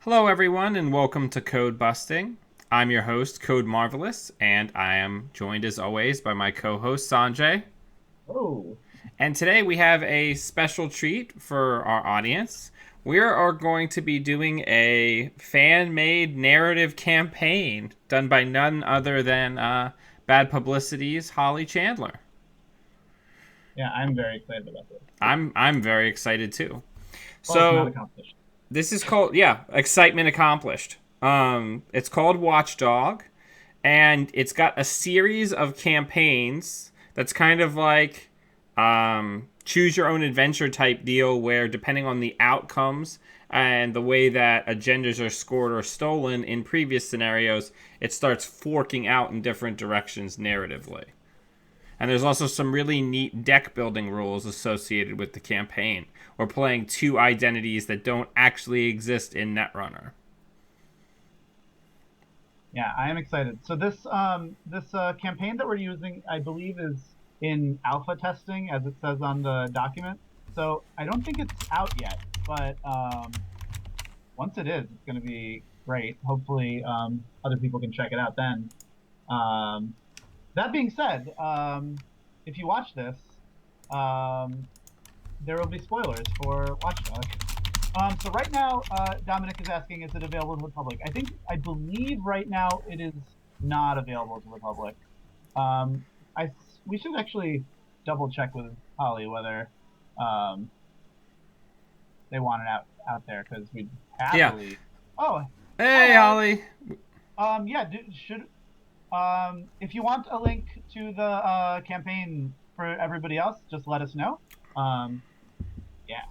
Hello, everyone, and welcome to Codebusting. I'm your host, Code Marvelous, and I am joined as always by my co-host Sanjay. Oh, And today we have a special treat for our audience. We are going to be doing a fan-made narrative campaign done by none other than Bad Publicity's Holly Chandler. yeah, I'm very excited about this. I'm very excited too. Well, it's not So accomplished. this is called excitement accomplished. It's called Watchdog, and it's got a series of campaigns that's kind of like choose your own adventure type deal, where depending on the outcomes and the way that agendas are scored or stolen in previous scenarios, it starts forking out in different directions narratively. And there's also some really neat deck building rules associated with the campaign. We're playing two identities that don't actually exist in Netrunner. Yeah, I am excited. So this campaign that we're using, I believe, is in alpha testing, as it says on the document. So I don't think it's out yet, but once it is, it's going to be great. Hopefully, other people can check it out then. Um, that being said, if you watch this, um, there will be spoilers for Watchdog. So right now, Dominic is asking, is it available to the public? I believe right now it is not available to the public. Um, we should actually double check with Holly whether um, they want it out there because we'd Yeah. happily. Oh, hi Hey, Holly. Holly. Yeah, should if you want a link to the campaign for everybody else, just let us know. Um, yeah,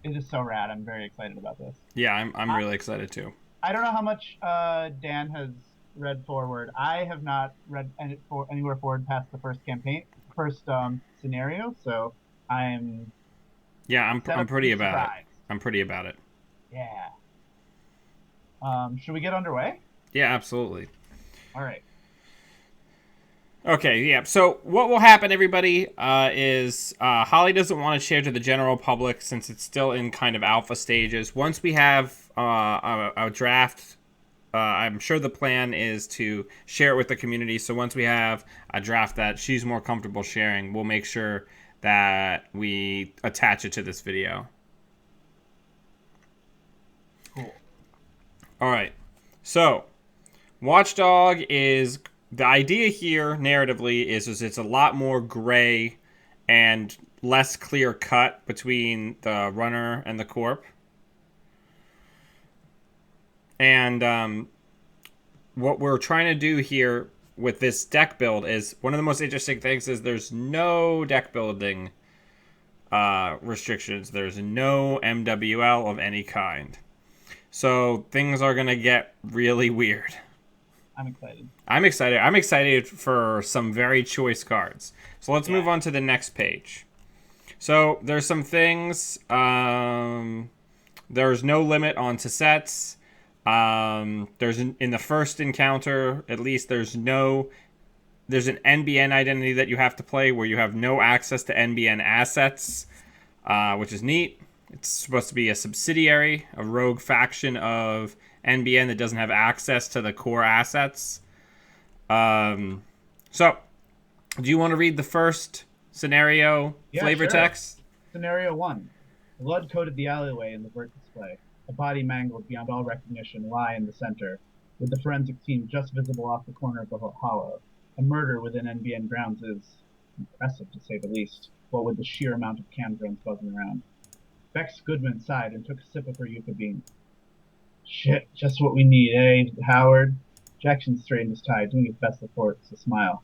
it is so rad. I'm very excited about this. Yeah, I'm I, really excited too. I don't know how much Dan has read forward. I have not read anywhere forward past the first scenario. So I'm Yeah, set I'm up to pretty be about it. surprised. I'm pretty about it. Yeah. Should we get underway? Yeah, absolutely. All right. Okay, yeah. So what will happen, everybody, is Holly doesn't want to share to the general public since it's still in kind of alpha stages. Once we have a draft, I'm sure the plan is to share it with the community. So once we have a draft that she's more comfortable sharing, we'll make sure that we attach it to this video. Cool. All right. So Watchdog is the idea here narratively is it's a lot more gray and less clear cut between the runner and the corp. And what we're trying to do here with this deck build is one of the most interesting things is there's no deck building restrictions. There's no MWL of any kind. So things are going to get really weird. I'm excited. I'm excited. I'm excited for some very choice cards. So let's move Yeah. on to the next page. So there's some things. There's no limit on to sets. In the first encounter, at least, there's an NBN identity that you have to play where you have no access to NBN assets, which is neat. It's supposed to be a subsidiary, a rogue faction of NBN that doesn't have access to the core assets. So, do you want to read the first scenario Yeah, flavor sure. text? Scenario one. Blood coated the alleyway in the vert display. A body mangled beyond all recognition lie in the center, with the forensic team just visible off the corner of the hollow. A murder within NBN grounds is impressive, to say the least, what with the sheer amount of cam drones buzzing around. Bex Goodman sighed and took a sip of her yucca bean. Shit, just what we need, eh, Howard? Jackson straightened his tie, doing his best to force a smile.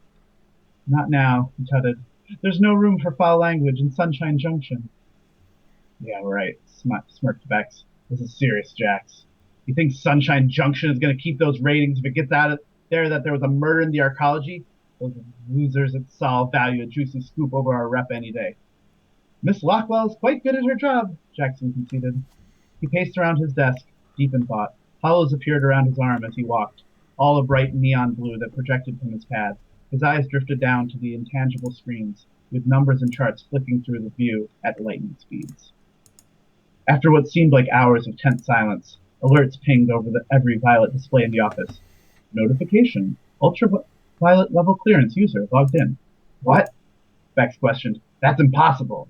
Not now, he tutted. There's no room for foul language in Sunshine Junction. Yeah, right, smirked Bex. This is serious, Jax. You think Sunshine Junction is going to keep those ratings if it gets out of there that there was a murder in the arcology? Those losers at Sol value a juicy scoop over our rep any day. Miss Lockwell's quite good at her job, Jackson conceded. He paced around his desk, deep in thought. Hollows appeared around his arm as he walked, all a bright neon blue that projected from his pad. His eyes drifted down to the intangible screens, with numbers and charts flicking through the view at lightning speeds. After what seemed like hours of tense silence, Alerts pinged over every violet display in the office. Notification. Ultraviolet level clearance user logged in. What? Bex questioned. That's impossible.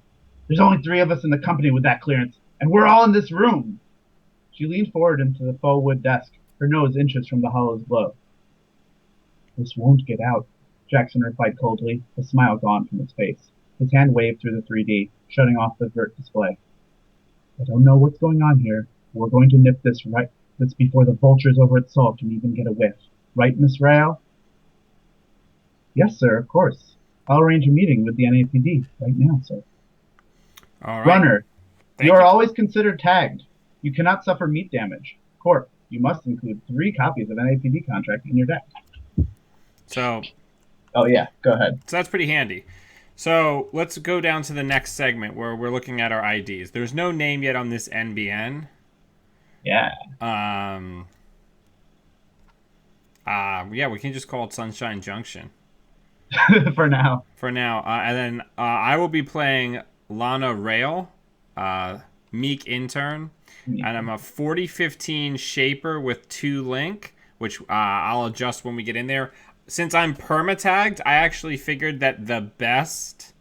There's only 3 of us in the company with that clearance, and we're all in this room. She leaned forward into the faux wood desk, her nose inches from the hollow's glow. This won't get out, Jackson replied coldly, a smile gone from his face. His hand waved through the 3D, shutting off the vert display. I don't know what's going on here. We're going to nip this before the vultures over at Salt can even get a whiff. Right, Miss Rail? Yes, sir, of course. I'll arrange a meeting with the NAPD right now, sir. All right. Runner, Thank you are you. always considered tagged. You cannot suffer meat damage. Corp, you must include 3 copies of NAPD contract in your deck. So Oh, yeah, go ahead. So that's pretty handy. So let's go down to the next segment where we're looking at our IDs. There's no name yet on this NBN. Yeah. Yeah, we can just call it Sunshine Junction. For now. For now. And then I will be playing Lana Rail, Meek Intern. And I'm a 4015 Shaper with 2 Link, which I'll adjust when we get in there. Since I'm perma-tagged, I actually figured that the best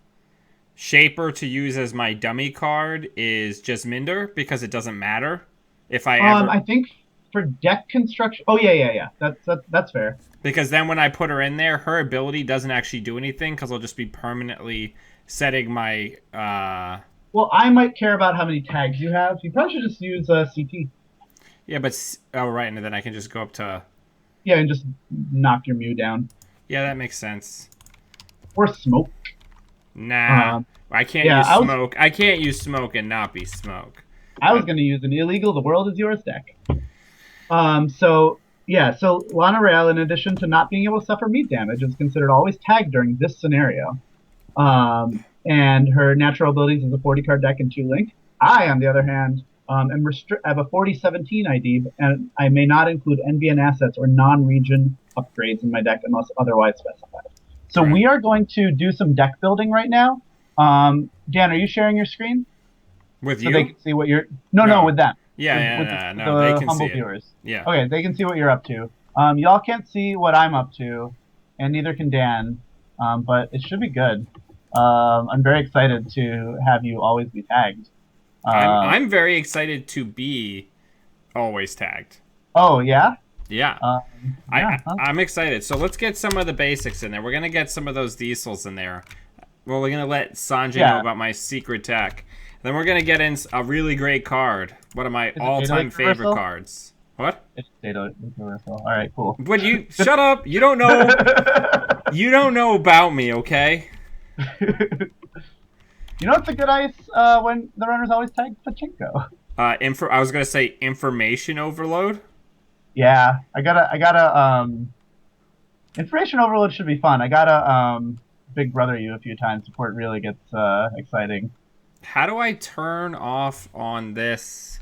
Shaper to use as my dummy card is Jasminder, because it doesn't matter if I ever... I think for deck construction... Oh, yeah. That's fair. Because then when I put her in there, her ability doesn't actually do anything, because I'll just be permanently setting my... Well, I might care about how many tags you have. You probably should just use CT. Yeah, but... Oh, right, and then I can just go up to... Yeah, and just knock your Mew down. Yeah, that makes sense. Or smoke. Nah, I can't use smoke. I can't use smoke and not be smoke. I was going to use an illegal The World Is Yours deck. So Lana Rail, in addition to not being able to suffer meat damage, is considered always tagged during this scenario. And her natural abilities is a 40-card deck and 2 Link. I, on the other hand, I have a 4017 ID, and I may not include NBN assets or non-region upgrades in my deck unless otherwise specified. So we are going to do some deck building right now. Dan, are you sharing your screen? With you? So they can see what you're... No, with them. Yeah, no, they can humble see viewers. It. Yeah. Okay, they can see what you're up to. Y'all can't see what I'm up to, and neither can Dan, but it should be good. I'm very excited to have you always be tagged. I'm very excited to be always tagged. Oh, yeah? Yeah. I'm excited. So let's get some of the basics in there. We're going to get some of those diesels in there. Well, we're going to let Sanjay know about my secret tech. Then we're going to get in a really great card. One of my all-time favorite cards. What? It's data reversal. All right, cool. But you... Shut up. You don't know... You don't know about me, okay? You know what's a good ice when the runner's always tagged? Pachinko. I was gonna say information overload. Yeah, I gotta information overload should be fun. I gotta big brother you a few times before it really gets exciting. How do I turn off on this?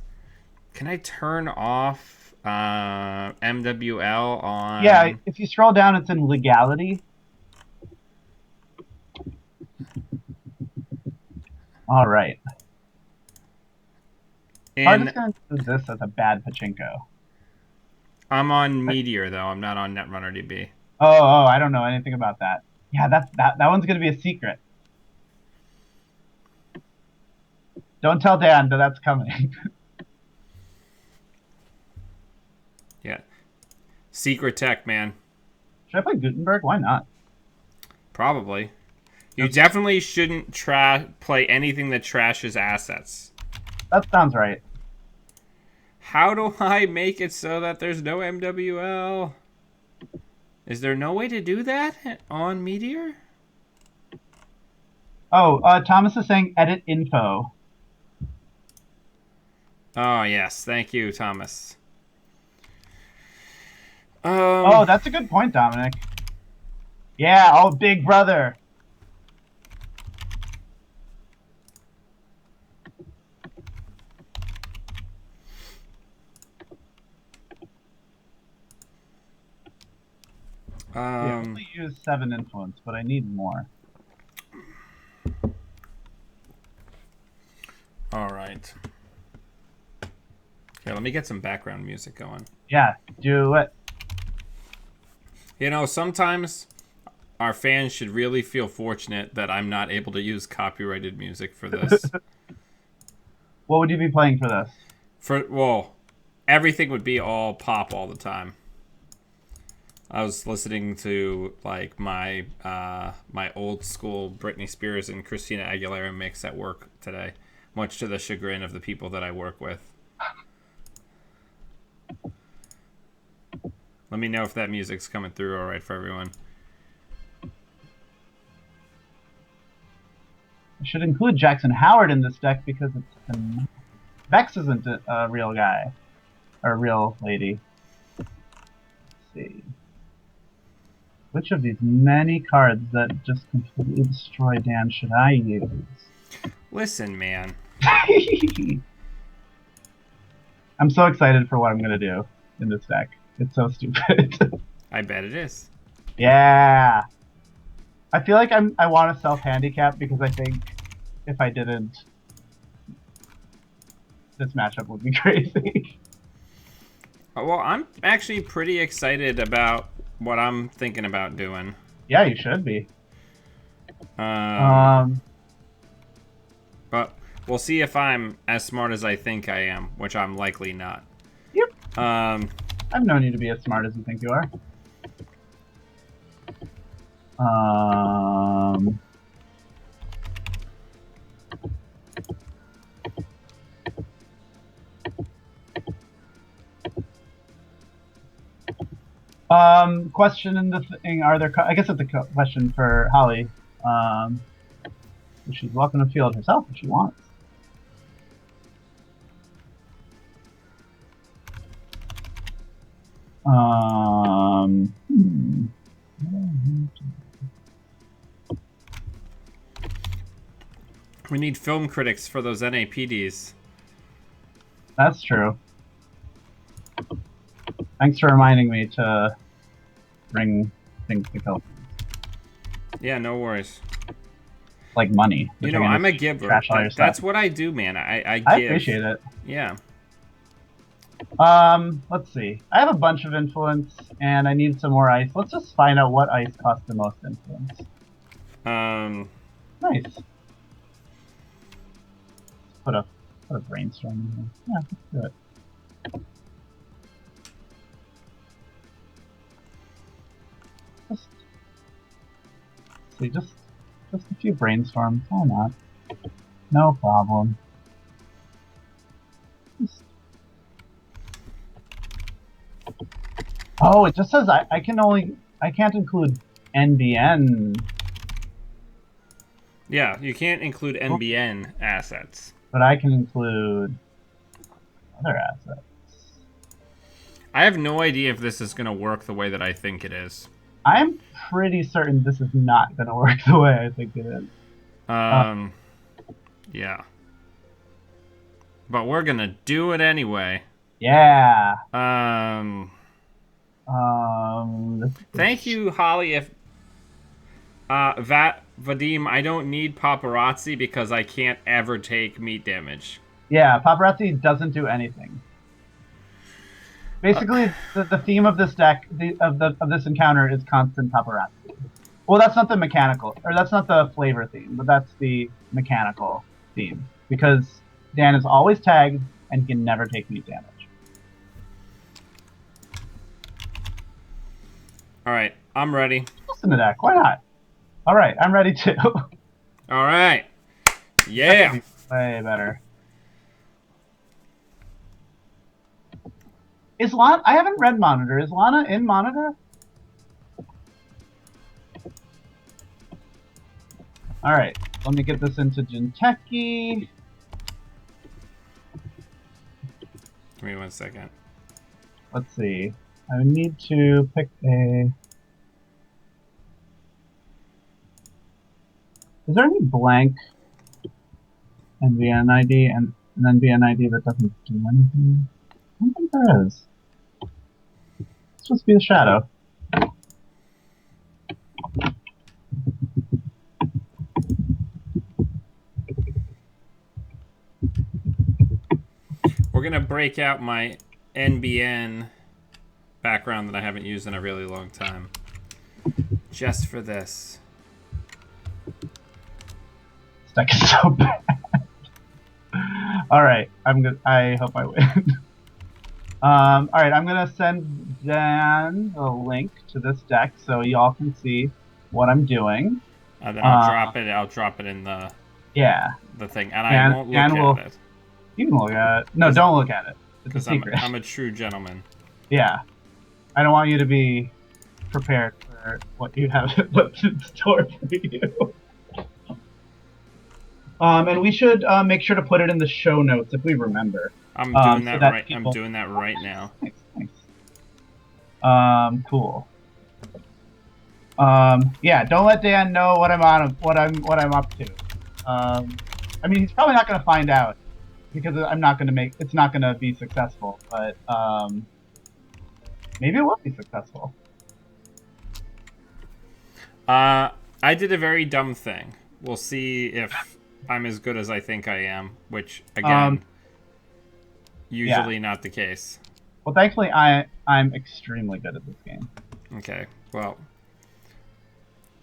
Can I turn off MWL on? Yeah, if you scroll down, it's in legality. All right. I'm just going to do this as a bad pachinko. I'm on Meteor, though. I'm not on Netrunner DB. Oh, I don't know anything about that. Yeah, that one's going to be a secret. Don't tell Dan that that's coming. Yeah. Secret tech, man. Should I play Gutenberg? Why not? Probably. You definitely shouldn't play anything that trashes assets. That sounds right. How do I make it so that there's no MWL? Is there no way to do that on Meteor? Oh, Thomas is saying edit info. Oh, yes. Thank you, Thomas. Oh, that's a good point, Dominic. Yeah, big brother. I only use 7 influence, but I need more. All right. Here, let me get some background music going. Yeah, do it. You know, sometimes our fans should really feel fortunate that I'm not able to use copyrighted music for this. What would you be playing for this? Well, everything would be all pop all the time. I was listening to like my old school Britney Spears and Christina Aguilera mix at work today, much to the chagrin of the people that I work with. Let me know if that music's coming through all right for everyone. I should include Jackson Howard in this deck because it's Vex isn't a real guy or a real lady. Let's see. Which of these many cards that just completely destroy Dan should I use? Listen, man. I'm so excited for what I'm going to do in this deck. It's so stupid. I bet it is. Yeah. I feel like I want to self-handicap because I think if I didn't, this matchup would be crazy. Well, I'm actually pretty excited about what I'm thinking about doing. Yeah, you should be. But we'll see if I'm as smart as I think I am, which I'm likely not. Yep. I've known you to be as smart as you think you are. Question in the thing, are there, I guess it's a question for Holly. She's welcome to field herself if she wants. We need film critics for those NAPDs. That's true. Thanks for reminding me to bring things to kill. Yeah, no worries. Like money. You know, I'm a giver. That's what I do, man. I give. I appreciate it. Yeah. Let's see. I have a bunch of influence, and I need some more ice. Let's just find out what ice costs the most influence. Nice. Put a brainstorm in here. Yeah, let's do it. Just a few brainstorms. Why not? No problem. Oh, it just says I can't include NBN. Yeah, you can't include NBN assets. But I can include other assets. I have no idea if this is going to work the way that I think it is. I'm pretty certain this is not going to work the way I think it is. Yeah. But we're going to do it anyway. Yeah. Thank you, Holly. If Vadim, I don't need paparazzi because I can't ever take meat damage. Yeah, paparazzi doesn't do anything. Basically, the theme of this deck, of this encounter, is constant paparazzi. Well, that's not the mechanical, or that's not the flavor theme, but that's the mechanical theme. Because Dan is always tagged and can never take meat damage. Alright, I'm ready. Listen to that, why not? Alright, I'm ready too. Alright. Yeah. Way better. Is Lana... I haven't read Monitor. Is Lana in Monitor? Alright, let me get this into Jinteki. Give me 1 second. Let's see. I need to pick a... Is there any blank NVN ID and an NVN ID that doesn't do anything? I don't think there is. It's supposed to be the shadow. We're we're gonna break out my NBN background that I haven't used in a really long time, just for this. This deck is so bad. All right, I'm good. I hope I win. All right, I'm gonna send Dan the link to this deck so y'all can see what I'm doing. And then I'll drop it. I'll drop it in the thing, and I won't look at it. You can look at it. No, don't look at it. It's a secret. I'm a true gentleman. Yeah, I don't want you to be prepared for what you have what's in store for you. And we should make sure to put it in the show notes if we remember. I'm doing that right. I'm doing that right now. Nice. Cool. Yeah, don't let Dan know what I'm up to. I mean, he's probably not going to find out because it's not going to be successful, but maybe it will be successful. I did a very dumb thing. We'll see if I'm as good as I think I am, which again, usually not the case. Well, thankfully, I'm extremely good at this game. Okay, well,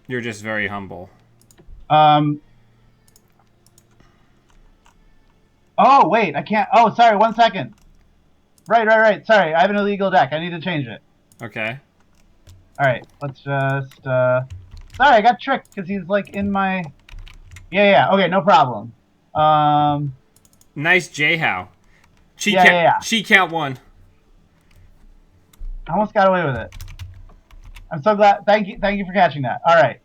you're just very humble. Oh wait, I can't. Oh, sorry. 1 second. Right. Sorry, I have an illegal deck. I need to change it. Okay. All right, let's just. Sorry, I got tricked because he's like in my. Yeah. Okay, no problem. Nice J-How. Cheat count 1. I almost got away with it. I'm so glad. Thank you for catching that. All right.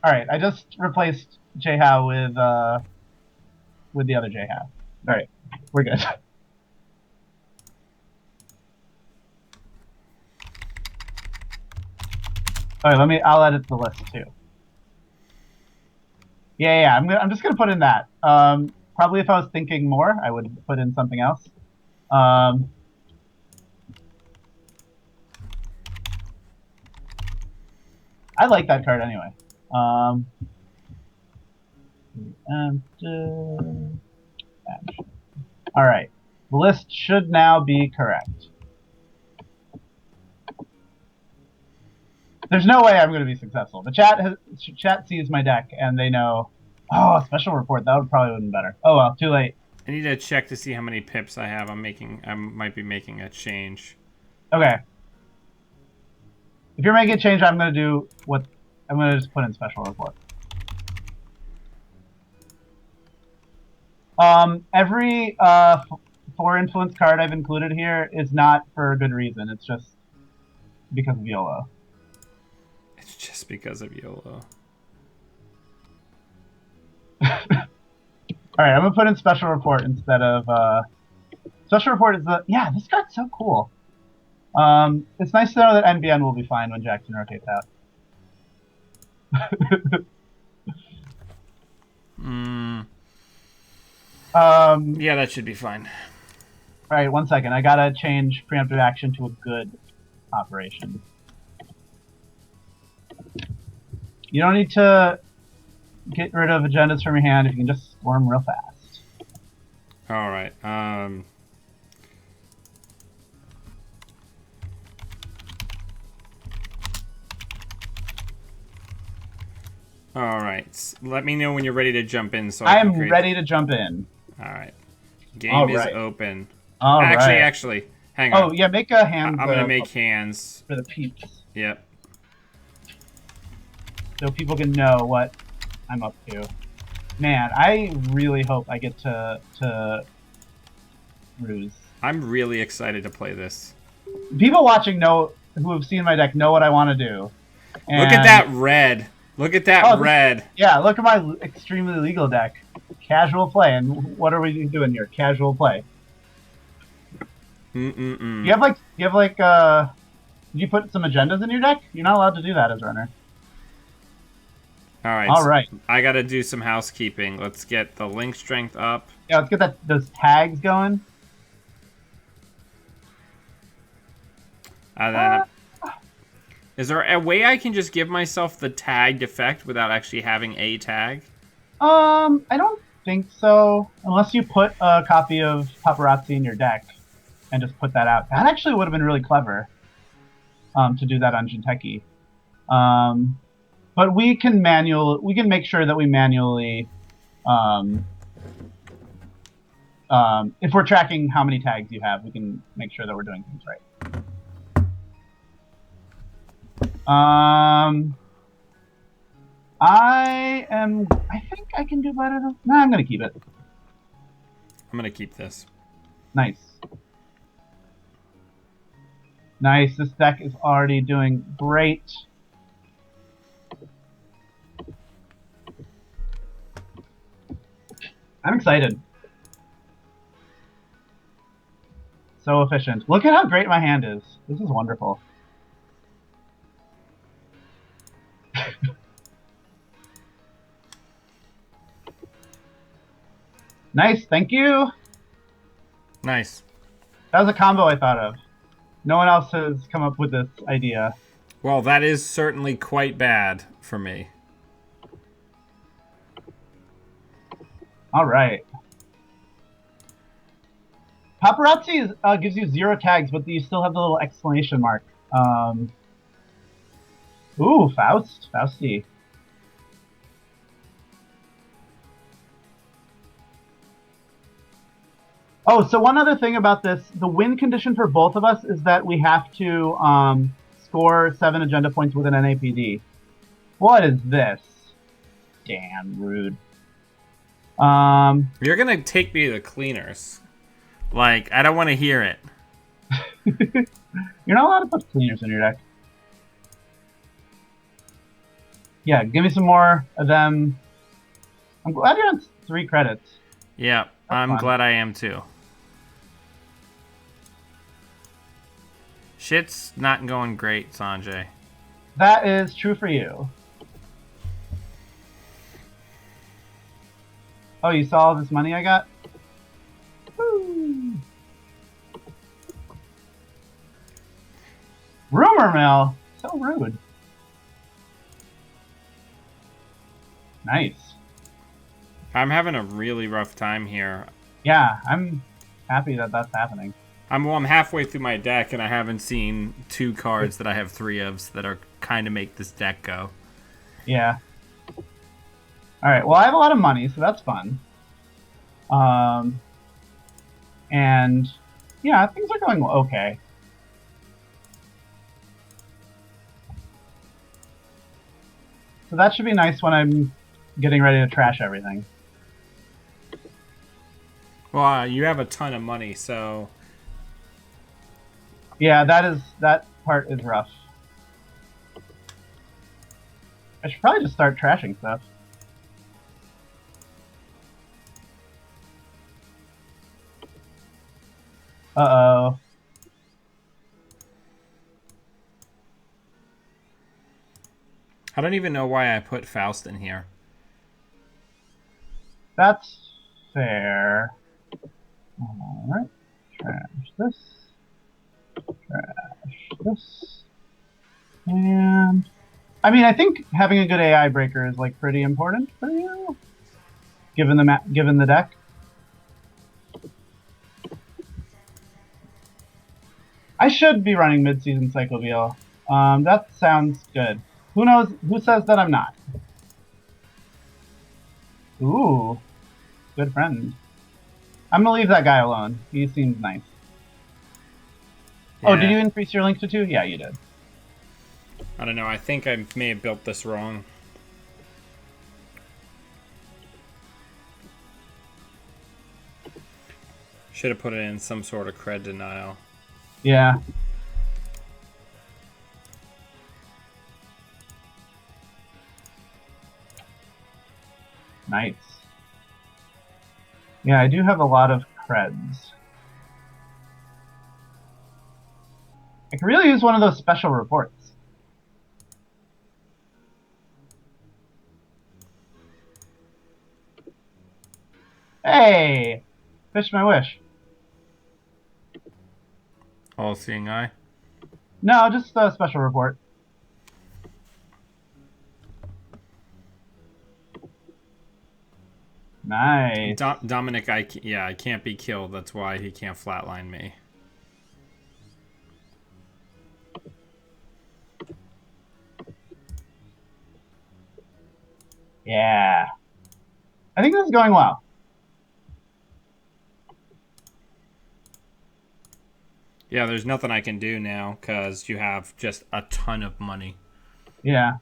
I just replaced J-How with the other J-How. All right, we're good. All right, I'll edit the list too. Yeah. I'm just gonna put in that. Probably if I was thinking more, I would put in something else. I like that card anyway. All right, the list should now be correct. There's no way I'm going to be successful. The chat sees my deck and they know. Oh, special report. That probably would have been better. Oh well, too late. I need to check to see how many pips I have. I might be making a change. Okay. If you're making a change, I'm going to just put in special report. Every 4 influence card I've included here is not for a good reason. It's just because of YOLO. It's just because of YOLO. Alright, I'm going to put in special report instead of... special report is the... Yeah, this card's so cool. It's nice to know that NBN will be fine when Jackson rotates out. Yeah, that should be fine. Alright, 1 second. I gotta change preemptive action to a good operation. You don't need to get rid of agendas from your hand if you can just swarm real fast. Alright, Alright, let me know when you're ready to jump in. So I am ready to jump in. Alright. Game is open. Alright. Actually, hang on. Oh, yeah, make a hand. I'm going to make hands. For the peeps. Yep. So people can know what I'm up to. Man, I really hope I get to Ruse. I'm really excited to play this. People watching who have seen my deck know what I want to do. And look at that red. Look at that red. Yeah, look at my extremely legal deck. Casual play. And what are we doing here? Casual play. Mm-mm-mm. You have like, did you put some agendas in your deck? You're not allowed to do that as runner. Alright. So I gotta do some housekeeping. Let's get the link strength up. Yeah, let's get those tags going. And then... is there a way I can just give myself the tagged effect without actually having a tag? I don't think so. Unless you put a copy of Paparazzi in your deck and just put that out. That actually would have been really clever to do that on Jinteki. But we can make sure that we manually, if we're tracking how many tags you have, we can make sure that we're doing things right. I think I can do better. No, I'm gonna keep it. I'm gonna keep this. Nice. Nice. This deck is already doing great. I'm excited. So efficient. Look at how great my hand is. This is wonderful. Nice. Thank you. Nice. That was a combo I thought of. No one else has come up with this idea. Well, that is certainly quite bad for me. All right. Paparazzi gives you 0 tags, but you still have the little exclamation mark. Ooh, Fausty. Oh, so one other thing about this, the win condition for both of us is that we have to score 7 agenda points with an NAPD. What is this? Damn rude. You're gonna take me to the cleaners. Like, I don't want to hear it. You're not allowed to put cleaners in your deck. Yeah, give me some more of them. I'm glad you're on 3 credits. Yeah, I'm glad I am too. Shit's not going great, Sanjay. That is true for you. Oh, you saw all this money I got? Woo. Rumor mill. So rude. Nice. I'm having a really rough time here. Yeah, I'm happy that that's happening. I'm halfway through my deck, and I haven't seen 2 cards that I have 3 of that are kind of make this deck go. Yeah. All right. Well, I have a lot of money, so that's fun. And yeah, things are going okay. So that should be nice when I'm getting ready to trash everything. Well, you have a ton of money, so... Yeah, that part is rough. I should probably just start trashing stuff. Uh-oh. I don't even know why I put Faust in here. That's fair. Alright. Trash this. Trash this. And... I mean, I think having a good AI breaker is, like, pretty important for you. Given the deck. I should be running mid-season Psychobeel. That sounds good. Who knows? Who says that I'm not? Ooh. Good friend. I'm gonna leave that guy alone. He seems nice. Yeah. Oh, did you increase your link to 2? Yeah, you did. I don't know. I think I may have built this wrong. Should have put it in some sort of cred denial. Yeah. Nice. Yeah, I do have a lot of creds. I could really use one of those special reports. Hey! Fish my wish. All-seeing eye? No, just a special report. Nice. Dominic, I can't be killed. That's why he can't flatline me. Yeah. I think this is going well. Yeah, there's nothing I can do now because you have just a ton of money. Yeah.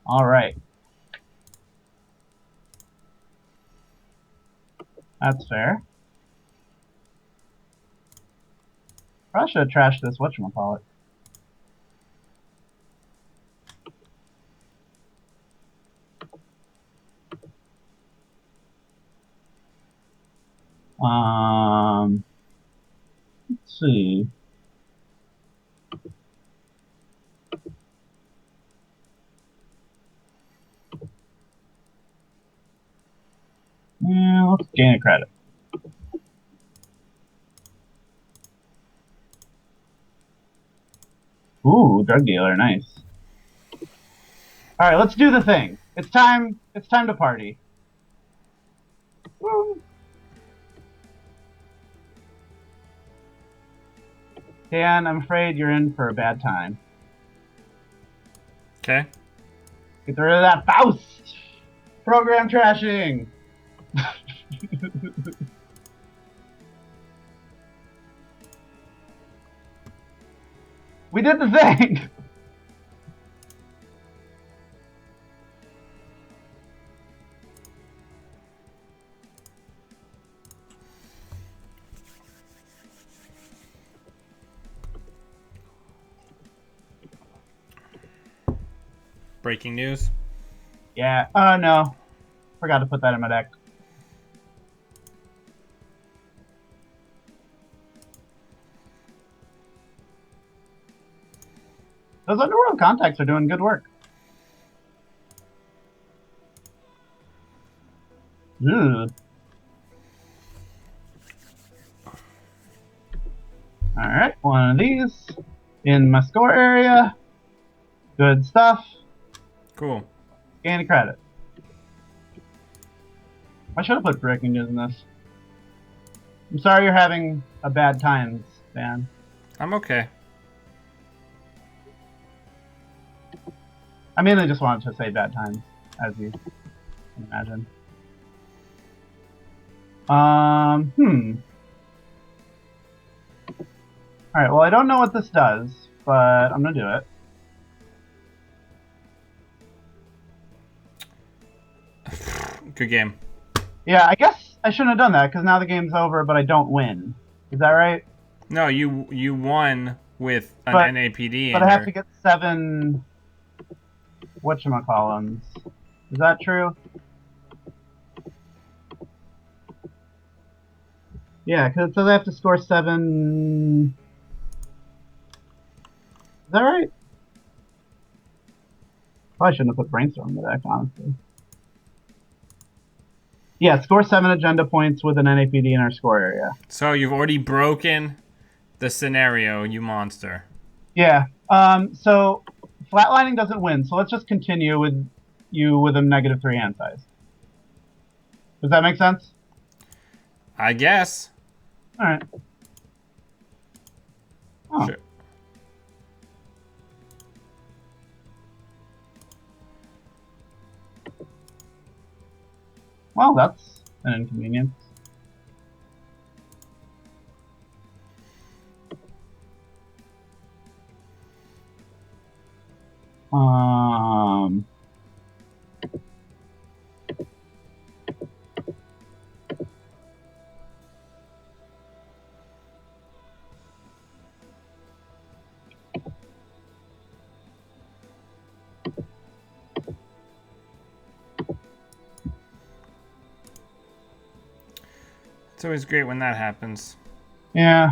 All right. That's fair. Probably should have trashed this whatchamacallit. Let's see. Yeah, let's gain a credit. Ooh, drug dealer, nice. All right, let's do the thing. It's time. It's time to party. Woo. Dan, I'm afraid you're in for a bad time. Okay. Get rid of that Faust! Program trashing! We did the thing! Breaking news. Yeah, no. Forgot to put that in my deck. Those underworld contacts are doing good work. Ugh. Alright, one of these in my score area. Good stuff. Cool. Gain a credit. I should have put breaking news in this. I'm sorry you're having a bad time, Dan. I'm okay. I mainly just wanted to say bad times, as you can imagine. Alright, well I don't know what this does, but I'm gonna do it. Good game. Yeah, I guess I shouldn't have done that, because now the game's over, but I don't win. Is that right? No, you won with an But- NAPD But I have to get 7 whatchamacallums. Is that true? Yeah, because it says I have to score 7... Is that right? Probably shouldn't have put brainstorm in the deck, honestly. Yeah, score 7 agenda points with an NAPD in our score area. So you've already broken the scenario, you monster. Yeah. So flatlining doesn't win, so let's just continue with you with a -3 hand size. Does that make sense? I guess. Alright. Oh. Sure. Well, that's an inconvenience. It's always great when that happens. Yeah.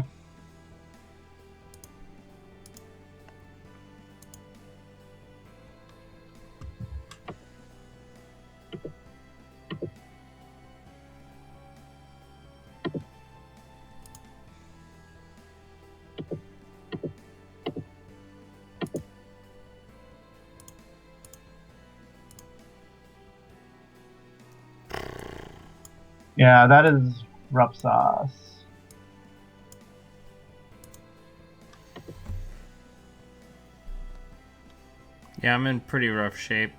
Yeah, that is rough sauce. Yeah, I'm in pretty rough shape.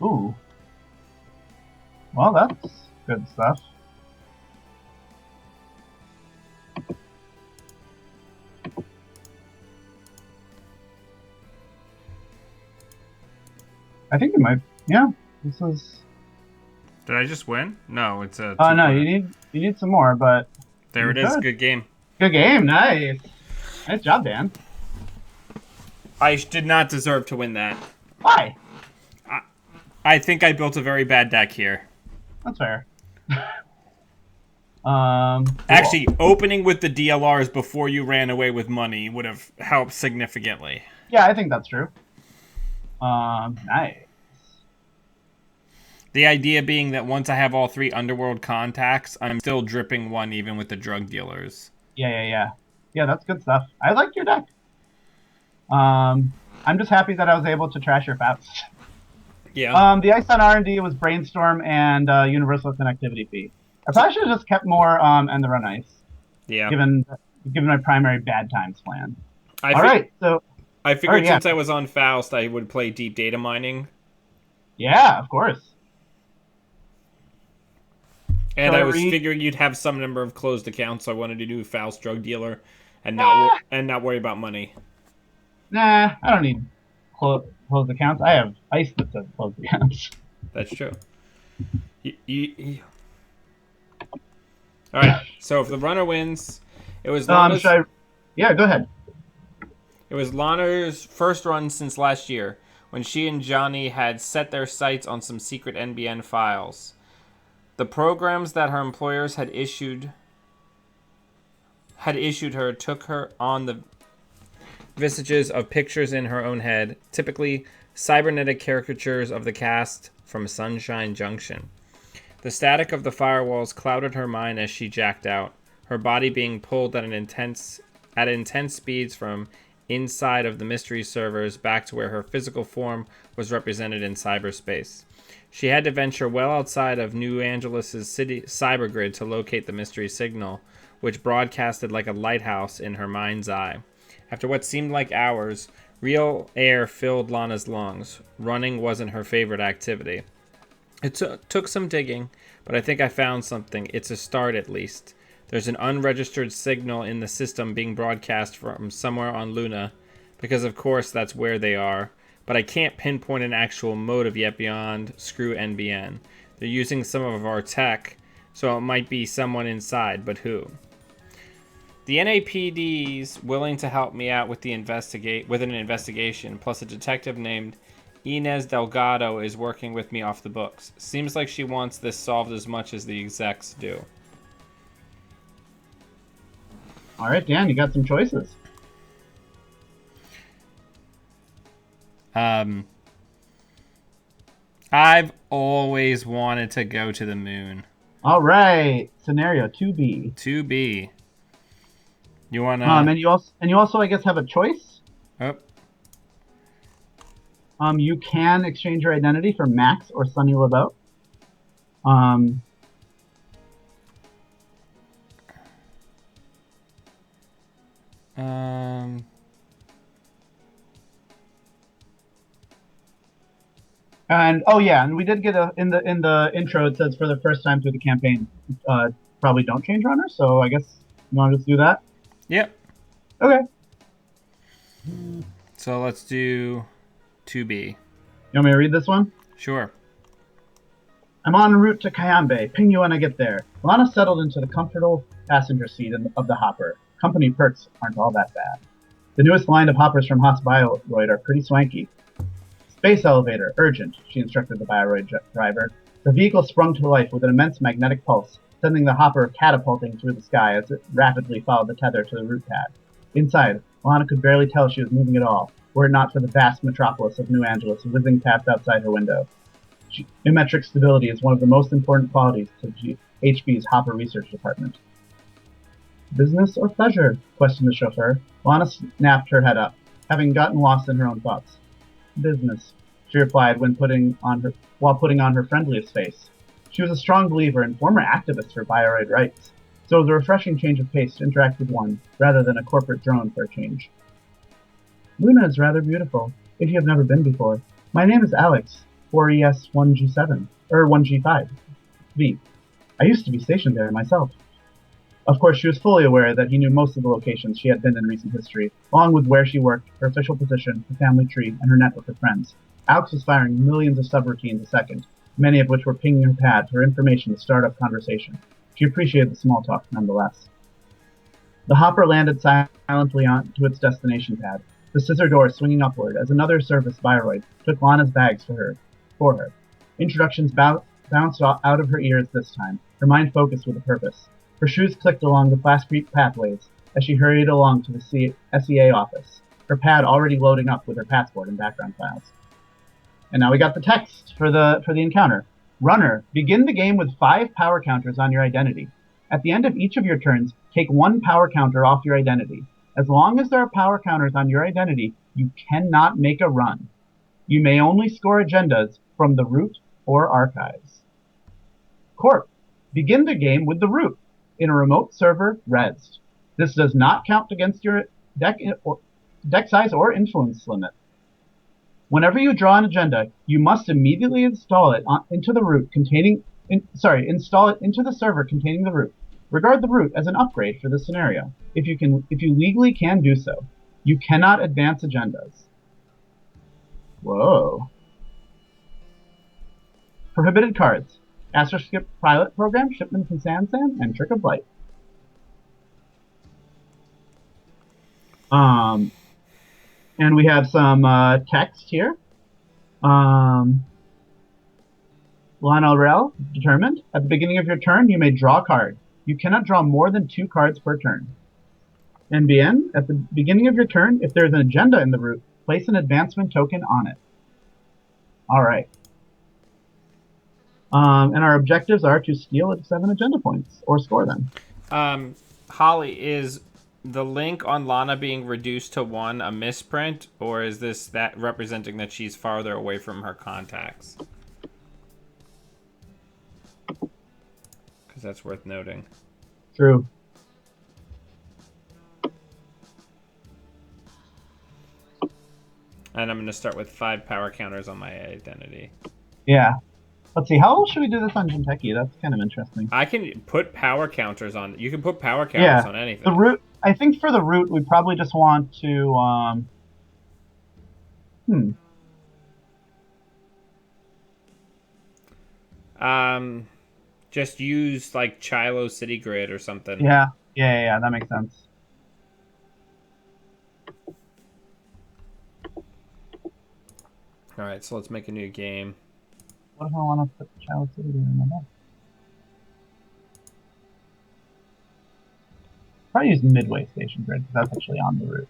Ooh. Well, that's good stuff. I think it might. Yeah, this is. Did I just win? No, it's a. Oh no, you need some more, but there it is. Good game. Good game. Nice. Nice job, Dan. I did not deserve to win that. Why? I think I built a very bad deck here. That's fair. Actually, opening with the DLRs before you ran away with money would have helped significantly. Yeah, I think that's true. Nice. The idea being that once I have all 3 underworld contacts, I'm still dripping 1 even with the drug dealers. Yeah, that's good stuff. I liked your deck. I'm just happy that I was able to trash your Faust. Yeah. The ice on R&D was Brainstorm and Universal Connectivity Fee. I probably should have just kept more End the Run Ice. Yeah. Given my primary bad times plan. So I figured since I was on Faust, I would play deep data mining. Yeah, of course. And I was figuring you'd have some number of closed accounts, so I wanted to do Faust drug dealer and not worry about money. Nah, I don't need closed accounts. I have ice that says closed accounts. That's true. All right. So if the runner wins, it was Lana's. Yeah, go ahead. It was Lana's first run since last year, when she and Johnny had set their sights on some secret NBN files. The programs that her employers had issued her took her on the visages of pictures in her own head, typically cybernetic caricatures of the cast from Sunshine Junction. The static of the firewalls clouded her mind as she jacked out, her body being pulled at intense speeds from inside of the mystery servers back to where her physical form was represented in cyberspace. She had to venture well outside of New Angeles' city cybergrid to locate the mystery signal, which broadcasted like a lighthouse in her mind's eye. After what seemed like hours, real air filled Lana's lungs. Running wasn't her favorite activity. It took some digging, but I think I found something. It's a start, at least. There's an unregistered signal in the system being broadcast from somewhere on Luna, because of course that's where they are. But I can't pinpoint an actual motive yet beyond screw NBN. They're using some of our tech, so it might be someone inside, but who? The NAPD's willing to help me out with an investigation, plus a detective named Inez Delgado is working with me off the books. Seems like she wants this solved as much as the execs do. All right, Dan, you got some choices. I've always wanted to go to the moon. All right, scenario 2B. 2B. You wanna? And you also, I guess, have a choice. Oh. You can exchange your identity for Max or Sonny LeBeau. And we did get in the intro. It says for the first time through the campaign, probably don't change runners. So I guess you want to just do that. Yep. Okay. So let's do 2B. You want me to read this one? Sure. I'm en route to Cayambe. Ping you when I get there. Lana settled into the comfortable passenger seat of the hopper. Company perks aren't all that bad. The newest line of hoppers from Haas Bioroid are pretty swanky. Space elevator, urgent, she instructed the Bioroid driver. The vehicle sprung to life with an immense magnetic pulse, sending the hopper catapulting through the sky as it rapidly followed the tether to the route pad. Inside, Lana could barely tell she was moving at all. were it not for the vast metropolis of New Angeles whizzing past outside her window. Geometric stability is one of the most important qualities to HB's Hopper Research Department. Business or pleasure? Questioned the chauffeur. Lana snapped her head up, having gotten lost in her own thoughts. Business, she replied while putting on her friendliest face. She was a strong believer and former activist for bioroid rights, so it was a refreshing change of pace to interact with one, rather than a corporate drone for a change. Luna is rather beautiful, if you have never been before. My name is Alex, 4ES1G7, or 1G5. V. I used to be stationed there myself. Of course, she was fully aware that he knew most of the locations she had been in recent history, along with where she worked, her official position, her family tree, and her network of friends. Alex was firing millions of subroutines a second, many of which were pinging her pad for information to start up conversation. She appreciated the small talk nonetheless. The hopper landed silently onto its destination pad, the scissor door swinging upward as another service bioroid took Lana's bags for her. Introductions bounced out of her ears this time, her mind focused with a purpose. Her shoes clicked along the plastic pathways as she hurried along to the SEA office, her pad already loading up with her passport and background files. And now we got the text for the encounter. Runner, begin the game with 5 power counters on your identity. At the end of each of your turns, take 1 power counter off your identity. As long as there are power counters on your identity, you cannot make a run. You may only score agendas from the root or archives. Corp, begin the game with the root in a remote server res. This does not count against your deck size or influence limit. Whenever you draw an agenda, you must immediately install it into the root install it into the server containing the root. Regard the root as an upgrade for this scenario, if you legally can do so. You cannot advance agendas. Whoa. Prohibited cards. Astroskip Pilot Program, Shipment from Sansan, and Trick of Light. And we have some text here. Lana Rel, determined. At the beginning of your turn, you may draw a card. You cannot draw more than 2 cards per turn. NBN, at the beginning of your turn, if there is an agenda in the root, place an advancement token on it. Alright. And our objectives are to steal 7 agenda points, or score them. Holly, is the link on Lana being reduced to 1 a misprint, or is that representing that she's farther away from her contacts? Because that's worth noting. True. And I'm going to start with 5 power counters on my identity. Yeah. Let's see, how should we do this on Jinteki? That's kind of interesting. I can put power counters on. You can put power counters on anything. The root. I think for the root, we probably just want to. Just use like Chilo City Grid or something. Yeah. That makes sense. All right, so let's make a new game. What if I want to put Chilo City Grid in my bag? Probably use Midway Station Grid because that's actually on the route.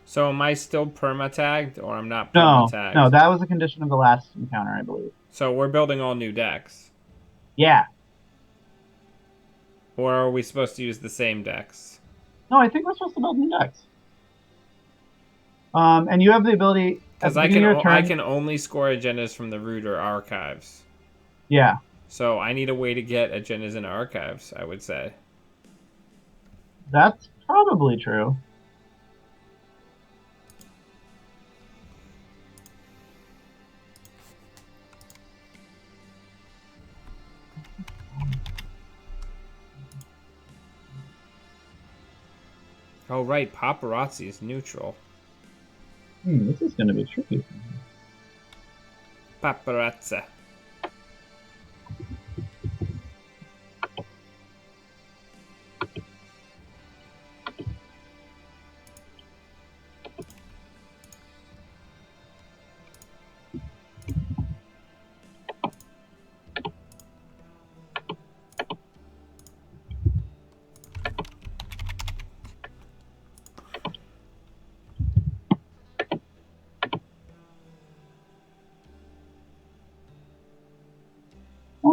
So am I still perma-tagged, or I'm not perma-tagged? No, that was a condition of the last encounter, I believe. So we're building all new decks? Yeah. Or are we supposed to use the same decks? No, I think we're supposed to build new decks. And you have the ability... Because I can only score agendas from the root or archives. Yeah. So I need a way to get agendas in archives, I would say. That's probably true. Oh, right. Paparazzi is neutral. This is going to be tricky. Paparazzi.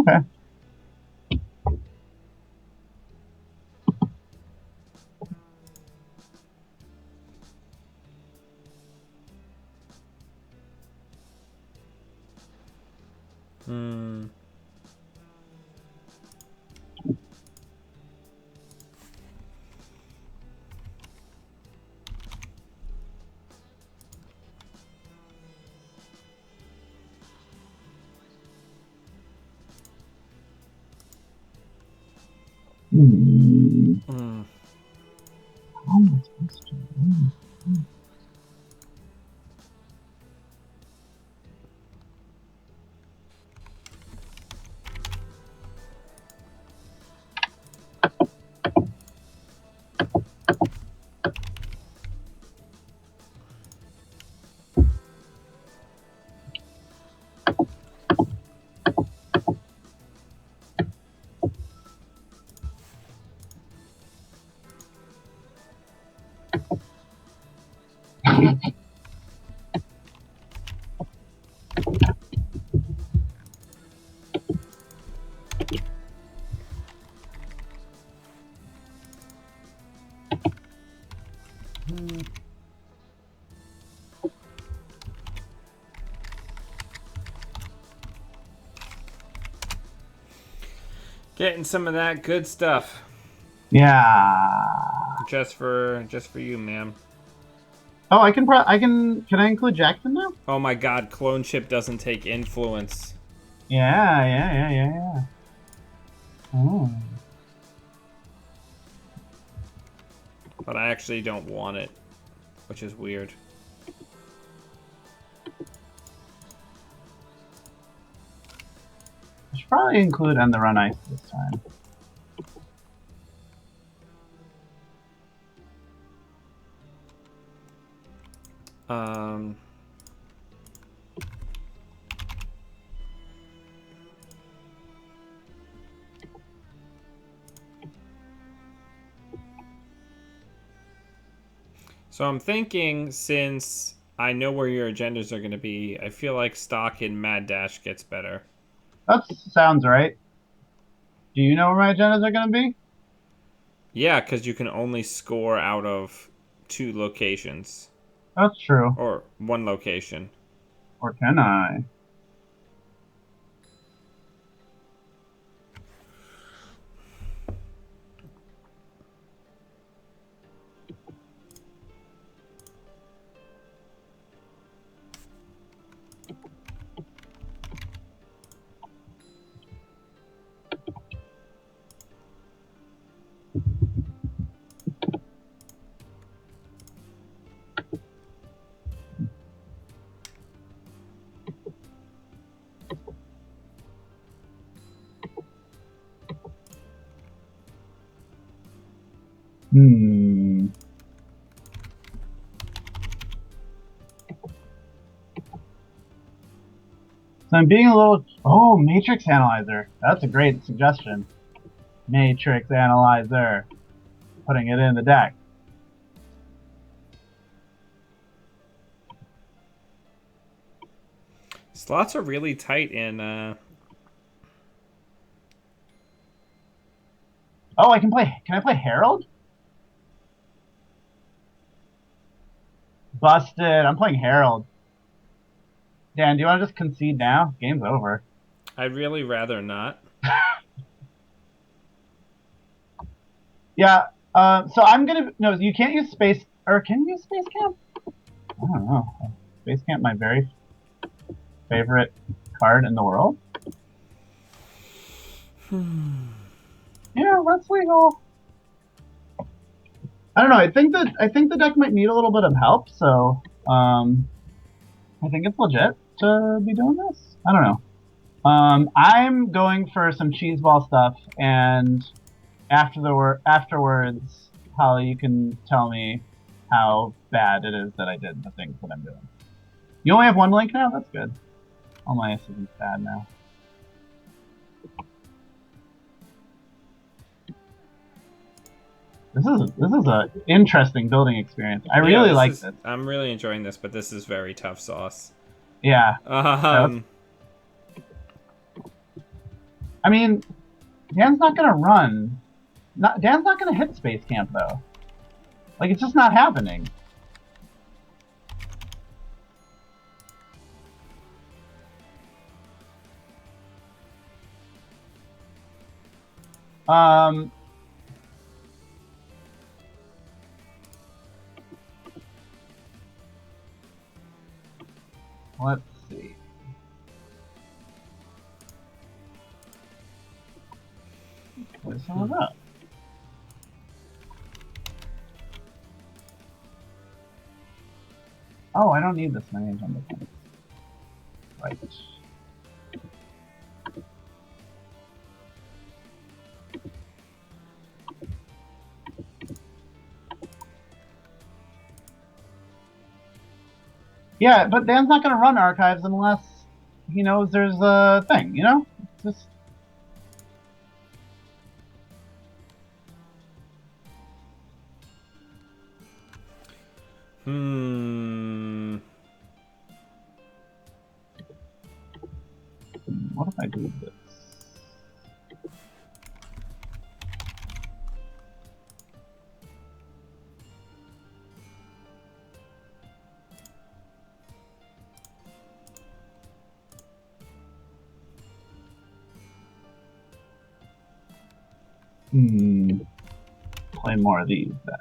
Okay. Hmm. Hmm. Hmm. How am I supposed to do? Getting some of that good stuff. Yeah. Just for you, ma'am. Oh, Can I include Jackson now? Oh my god, clone ship doesn't take influence. Yeah. Oh. But I actually don't want it, which is weird. I should probably include End the Run Ice this time. Um. So I'm thinking, since I know where your agendas are going to be, I feel like stock in Mad Dash gets better. That sounds right. Do you know where my agendas are going to be? Yeah, because you can only score out of 2 locations. That's true. Or 1 location. Or can I? Hmm. So I'm being a little... Oh, Matrix Analyzer. That's a great suggestion. Matrix Analyzer. Putting it in the deck. Slots are really tight in... Oh, I can play... Can I play Herald? Busted. I'm playing Herald. Dan, do you want to just concede now? Game's over. I'd really rather not. Yeah. So I'm gonna... No, you can't use Space... Or can you use Space Camp? I don't know. Space Camp, my very favorite card in the world. Yeah, that's legal. I don't know. I think the deck might need a little bit of help, so I think it's legit to be doing this. I don't know. I'm going for some cheeseball stuff, and afterwards, Holly, you can tell me how bad it is that I did the things that I'm doing. You only have 1 link now? That's good. All my isn't bad now. This is a interesting building experience. I really like this. I'm really enjoying this, but this is very tough sauce. Yeah. I mean, Dan's not gonna run. Dan's not gonna hit Space Camp though. Like, it's just not happening. Let's see. Where's some of that? Oh, I don't need this many agenda points. Right. Yeah, but Dan's not going to run archives unless he knows there's a thing, you know? It's just... What if I do this? Play more of these then.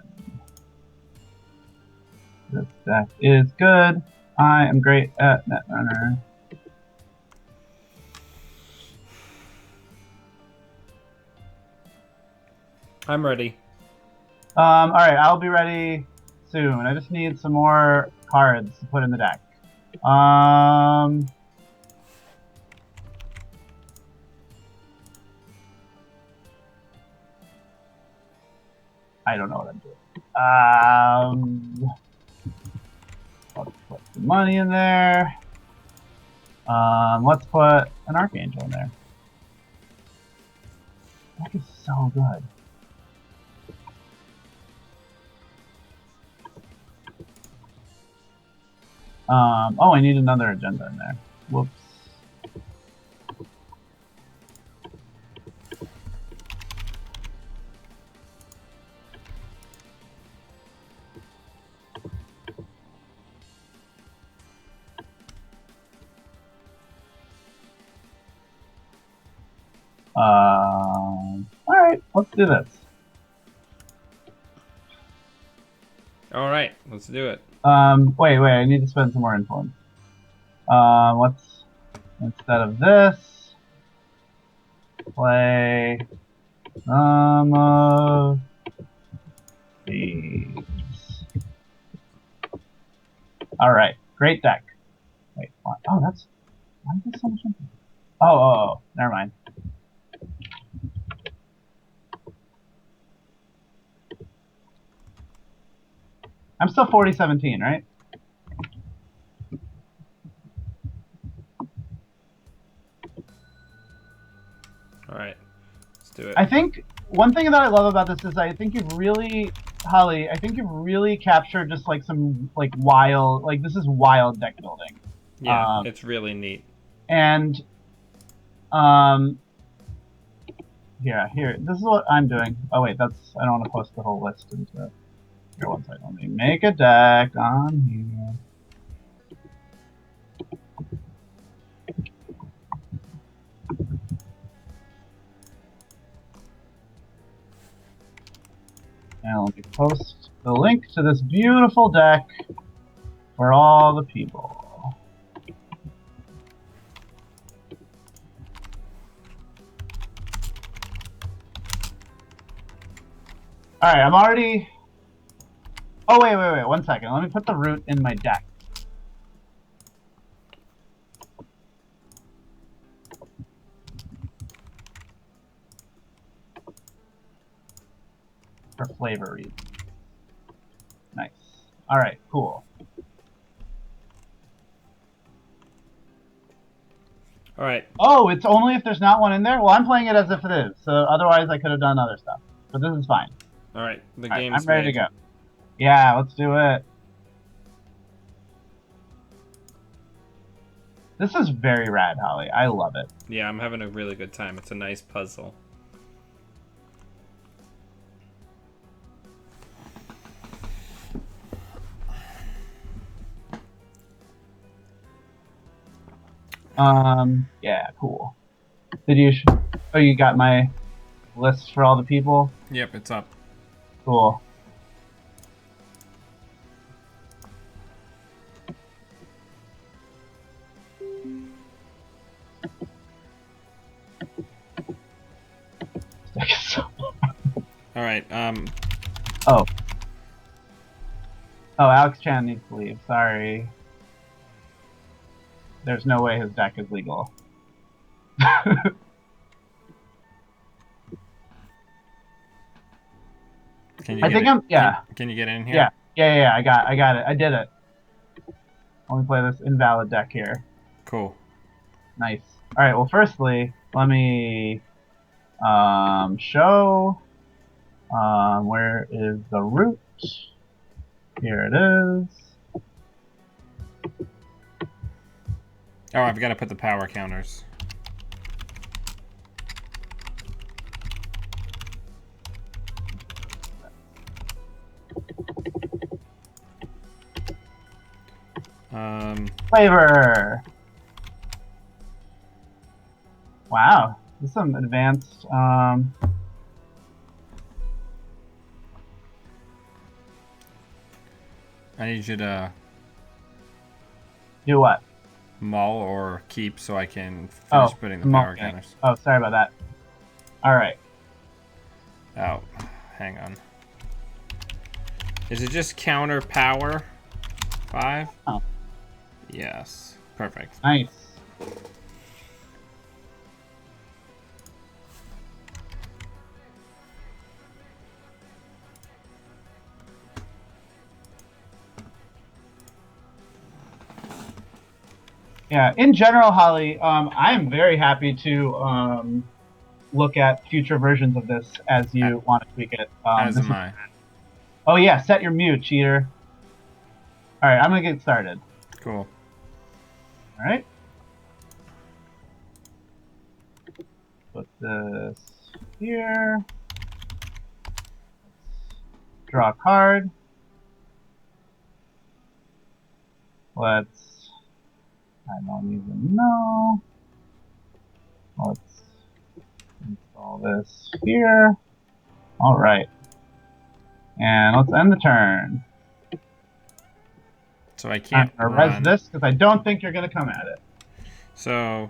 This deck is good. I am great at Netrunner. I'm ready. Alright, I'll be ready soon. I just need some more cards to put in the deck. I don't know what I'm doing. Let's put some money in there. Let's put an Archangel in there. That is so good. Oh, I need another agenda in there. Whoops. Alright, let's do this. Alright, let's do it. Wait, I need to spend some more influence. Let's, instead of this, play some of these. Alright, great deck. Wait, what? Oh, that's, why is this so much influence? Oh, never mind. I'm still 40-17, right? Alright, let's do it. I think one thing that I love about this is I think you've really, Holly, I think you've really captured just like some like wild, like this is wild deck building. Yeah, it's really neat. And, here, this is what I'm doing. Oh wait, that's, I don't want to post the whole list into it. Here, one second, let me make a deck on here. And let me post the link to this beautiful deck for all the people. Alright, I'm already... Oh, wait, 1 second. Let me put the root in my deck. For flavor reasons. Nice. Alright, cool. Alright. Oh, it's only if there's not one in there? Well, I'm playing it as if it is, so otherwise I could have done other stuff. But this is fine. Alright, the All right, game's I'm ready made. to go. Yeah, let's do it. This is very rad, Holly. I love it. Yeah, I'm having a really good time. It's a nice puzzle. Yeah, cool. Did you? Oh, you got my list for all the people? Yep, it's up. Cool. All right. Oh. Oh, Alex Chan needs to leave. Sorry. There's no way his deck is legal. Can you? Can you get in here? Yeah. I got it. I did it. Let me play this invalid deck here. Cool. Nice. All right. Well, firstly, let me show. Where is the root? Here it is. Oh, I've got to put the power counters. Flavor. Wow, this is some advanced. I need you to do what? Mull or keep so I can finish putting the power counters. Oh, sorry about that. All right. Oh, hang on. Is it just counter power? 5? Oh. Yes. Perfect. Nice. Yeah, in general, Holly, I am very happy to look at future versions of this as you want to tweak it. As am I. Oh yeah, set your mute, cheater. All right, I'm gonna get started. Cool. All right. Put this here. Draw a card. I don't even know. Let's install this here. All right. And let's end the turn. So I can't res this because I don't think you're going to come at it. So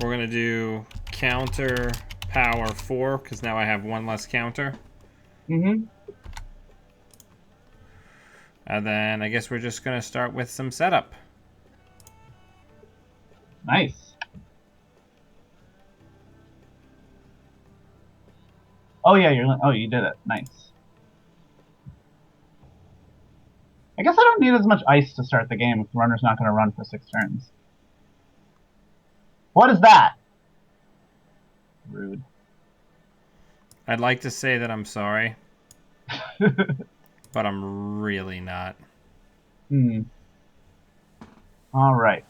we're going to do counter power 4 because now I have one less counter. Mm-hmm. And then I guess we're just going to start with some setup. Nice. Oh yeah, you did it. Nice. I guess I don't need as much ice to start the game if the runner's not going to run for 6 turns. What is that? Rude. I'd like to say that I'm sorry, but I'm really not. All right.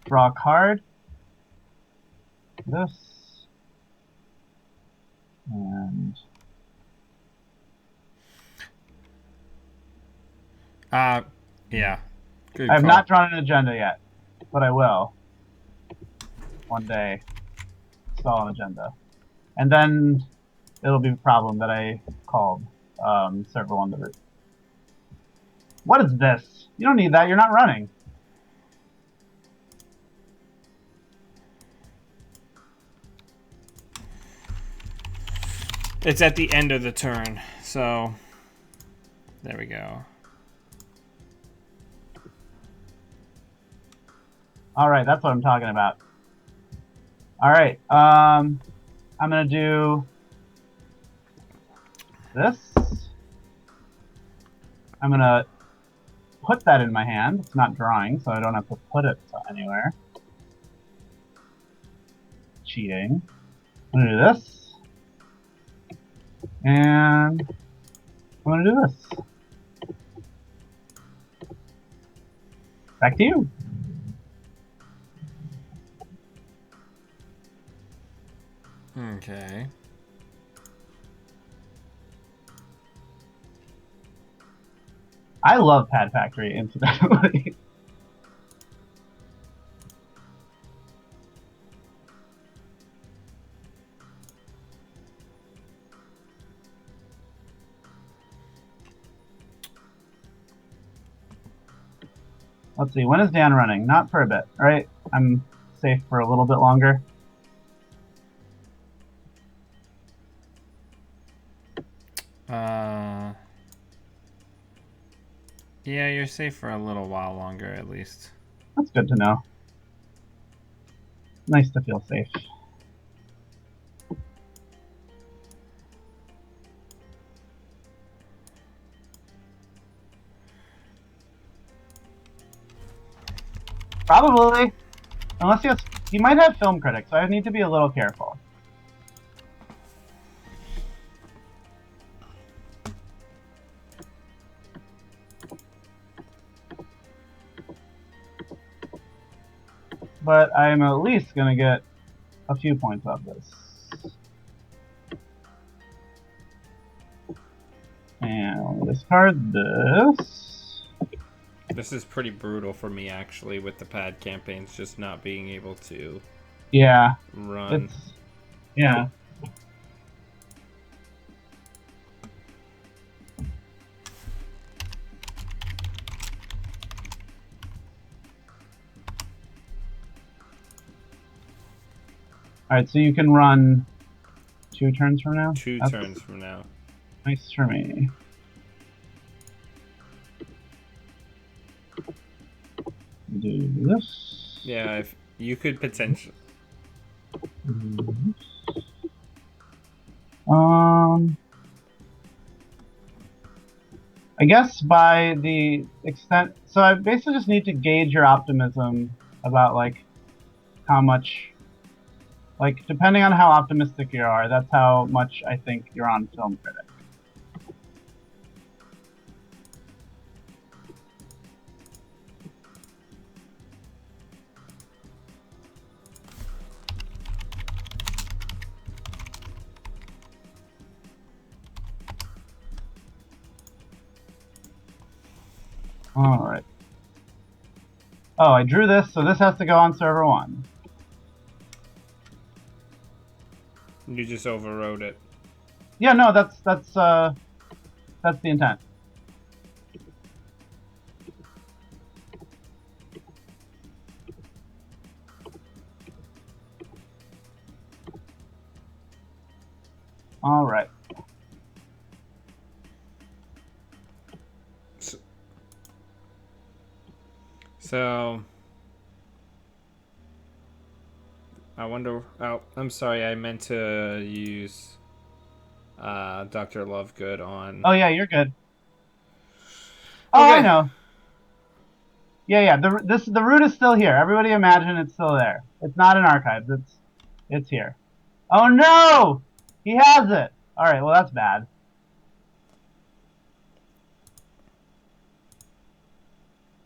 Draw a card. This. And... yeah. Good I have call. not drawn an agenda yet, but I will. One day. Install an agenda. And then it'll be a problem that I called server 1 the root. What is this? You don't need that. You're not running. It's at the end of the turn, so there we go. All right, that's what I'm talking about. All right, I'm gonna do this. I'm gonna put that in my hand. It's not drawing, so I don't have to put it anywhere. Cheating. I'm gonna do this. And I'm gonna do this. Back to you. Okay. I love Pad Factory, incidentally. Let's see, when is Dan running? Not for a bit, right? I'm safe for a little bit longer. Yeah, you're safe for a little while longer, at least. That's good to know. Nice to feel safe. Probably. Unless he might have film critics, so I need to be a little careful. But I'm at least going to get a few points off this. And I'll discard this. This is pretty brutal for me, actually, with the pad campaigns just not being able to run. Yeah. Alright, so you can run 2 turns from now? That's turns from now. Nice for me. Do this. Yeah, if you could potentially... I guess by the extent... So I basically just need to gauge your optimism about, like, how much... Like, depending on how optimistic you are, that's how much I think you're on Film Critic. Alright. Oh, I drew this, so this has to go on server 1. You just overrode it. Yeah, no, that's the intent. Alright. So I wonder... Oh, I'm sorry. I meant to use Dr. Lovegood on... Oh, yeah, you're good. Oh, okay. I know. Yeah. The root is still here. Everybody imagine it's still there. It's not in archives. It's here. Oh, no! He has it! Alright, well, that's bad.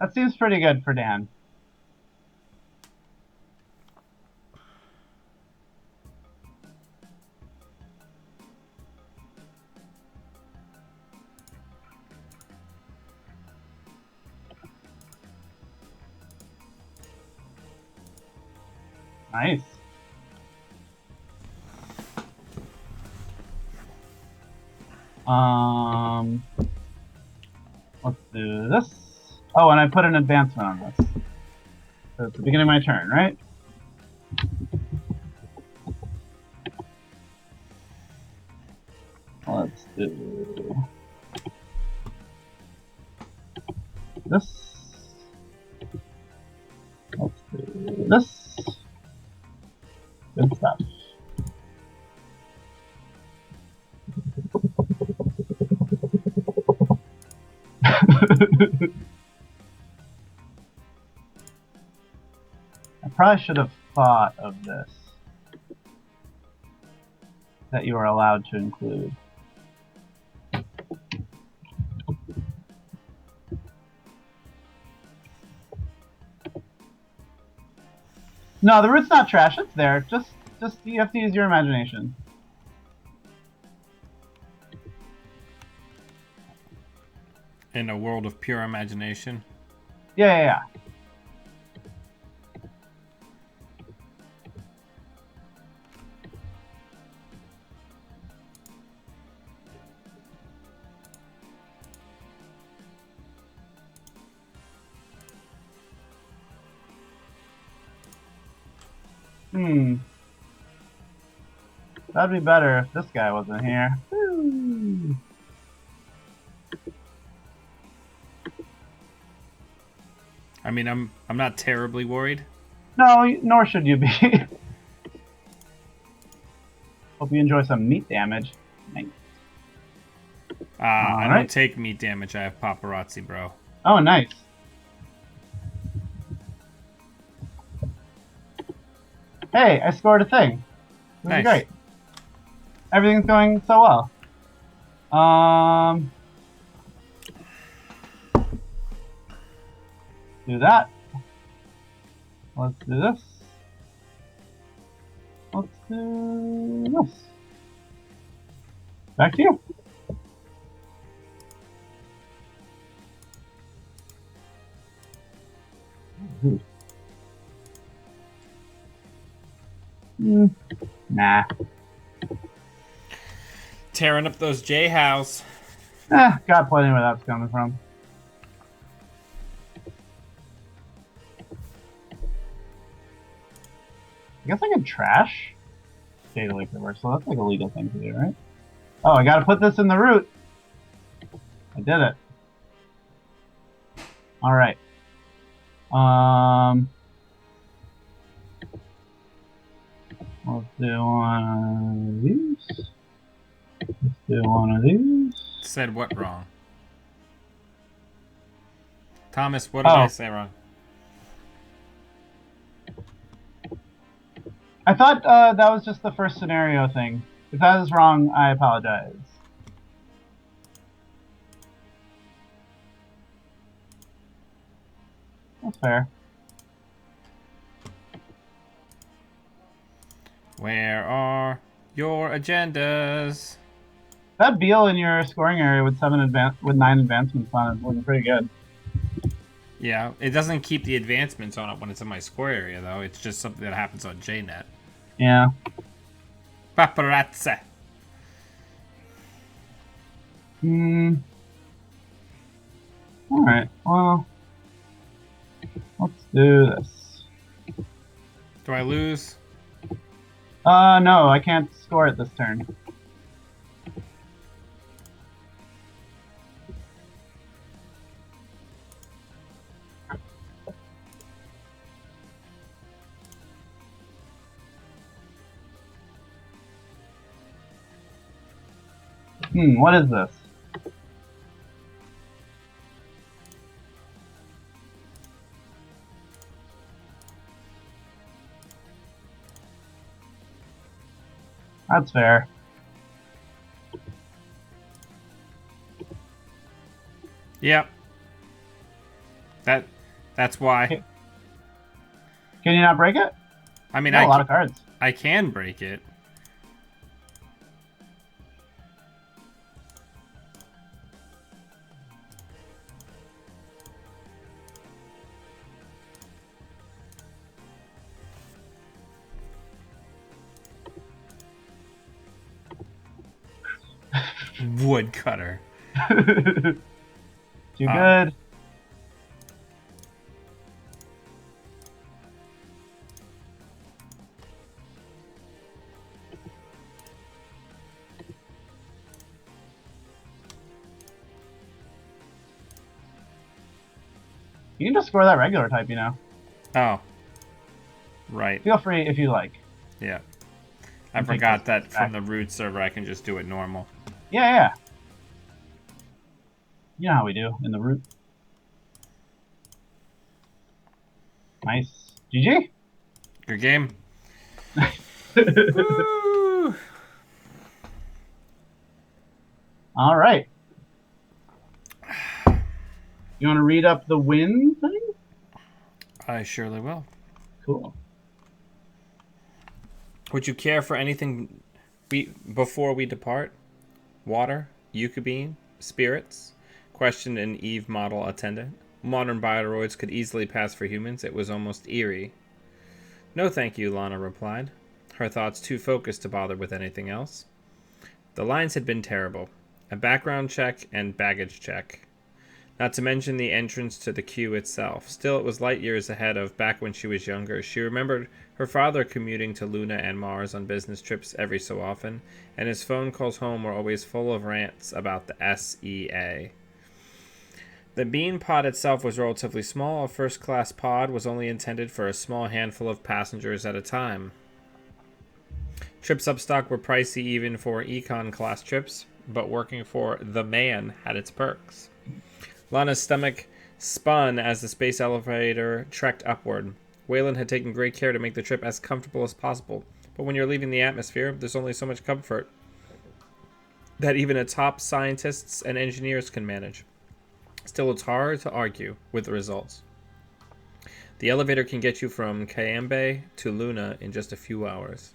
That seems pretty good for Dan. Nice. Let's do this. Oh, and I put an advancement on this. So it's the beginning of my turn, right? Let's do this. Let's do this. Good stuff. I probably should have thought of this. That you are allowed to include. No, the root's not trash. It's there. Just you have to use your imagination. In a world of pure imagination. Yeah. That'd be better if this guy wasn't here. Woo. I mean, I'm not terribly worried. No, nor should you be. Hope you enjoy some meat damage. Nice. I don't take meat damage. I have paparazzi, bro. Oh, nice. Hey, I scored a thing. This is great. Everything's going so well. Do that. Let's do this. Let's do this. Back to you. Nah. Tearing up those J-House. Got plenty where that's coming from. I guess I can trash data leak reversal. That's like a legal thing to do, right? Oh, I gotta put this in the root. I did it. Alright. Let's do one of these. Let's do one of these. Said what wrong? Thomas, what did I say wrong? I thought that was just the first scenario thing. If that is wrong, I apologize. That's fair. Where are your agendas? That Beal in your scoring area with 9 advancements on it is looking pretty good. Yeah, it doesn't keep the advancements on it when it's in my score area, though. It's just something that happens on JNet. Yeah. Paparazzi. Alright, well, let's do this. Do I lose? No, I can't score it this turn. What is this? That's fair. Yep. That's why. Can you not break it? I mean, a lot of cards. I can break it. Woodcutter. Too good. You can just score that regular type, you know. Oh. Right. Feel free if you like. Yeah. I forgot that from the root server I can just do it normal. Yeah. You know how we do in the root. Nice. GG? Good game. All right. You want to read up the win thing? I surely will. Cool. Would you care for anything before we depart? Water? Yucca bean? Spirits? Questioned an Eve model attendant. Modern bioroids could easily pass for humans. It was almost eerie. No thank you, Lana replied, her thoughts too focused to bother with anything else. The lines had been terrible. A background check and baggage check. Not to mention the entrance to the queue itself. Still, it was light years ahead of back when she was younger. She remembered her father commuting to Luna and Mars on business trips every so often, and his phone calls home were always full of rants about the SEA. The bean pod itself was relatively small. A first-class pod was only intended for a small handful of passengers at a time. Trips up stock were pricey even for econ-class trips, but working for the man had its perks. Lana's stomach spun as the space elevator trekked upward. Wayland had taken great care to make the trip as comfortable as possible, but when you're leaving the atmosphere, there's only so much comfort that even the top scientists and engineers can manage. Still, it's hard to argue with the results. The elevator can get you from Cayambe to Luna in just a few hours.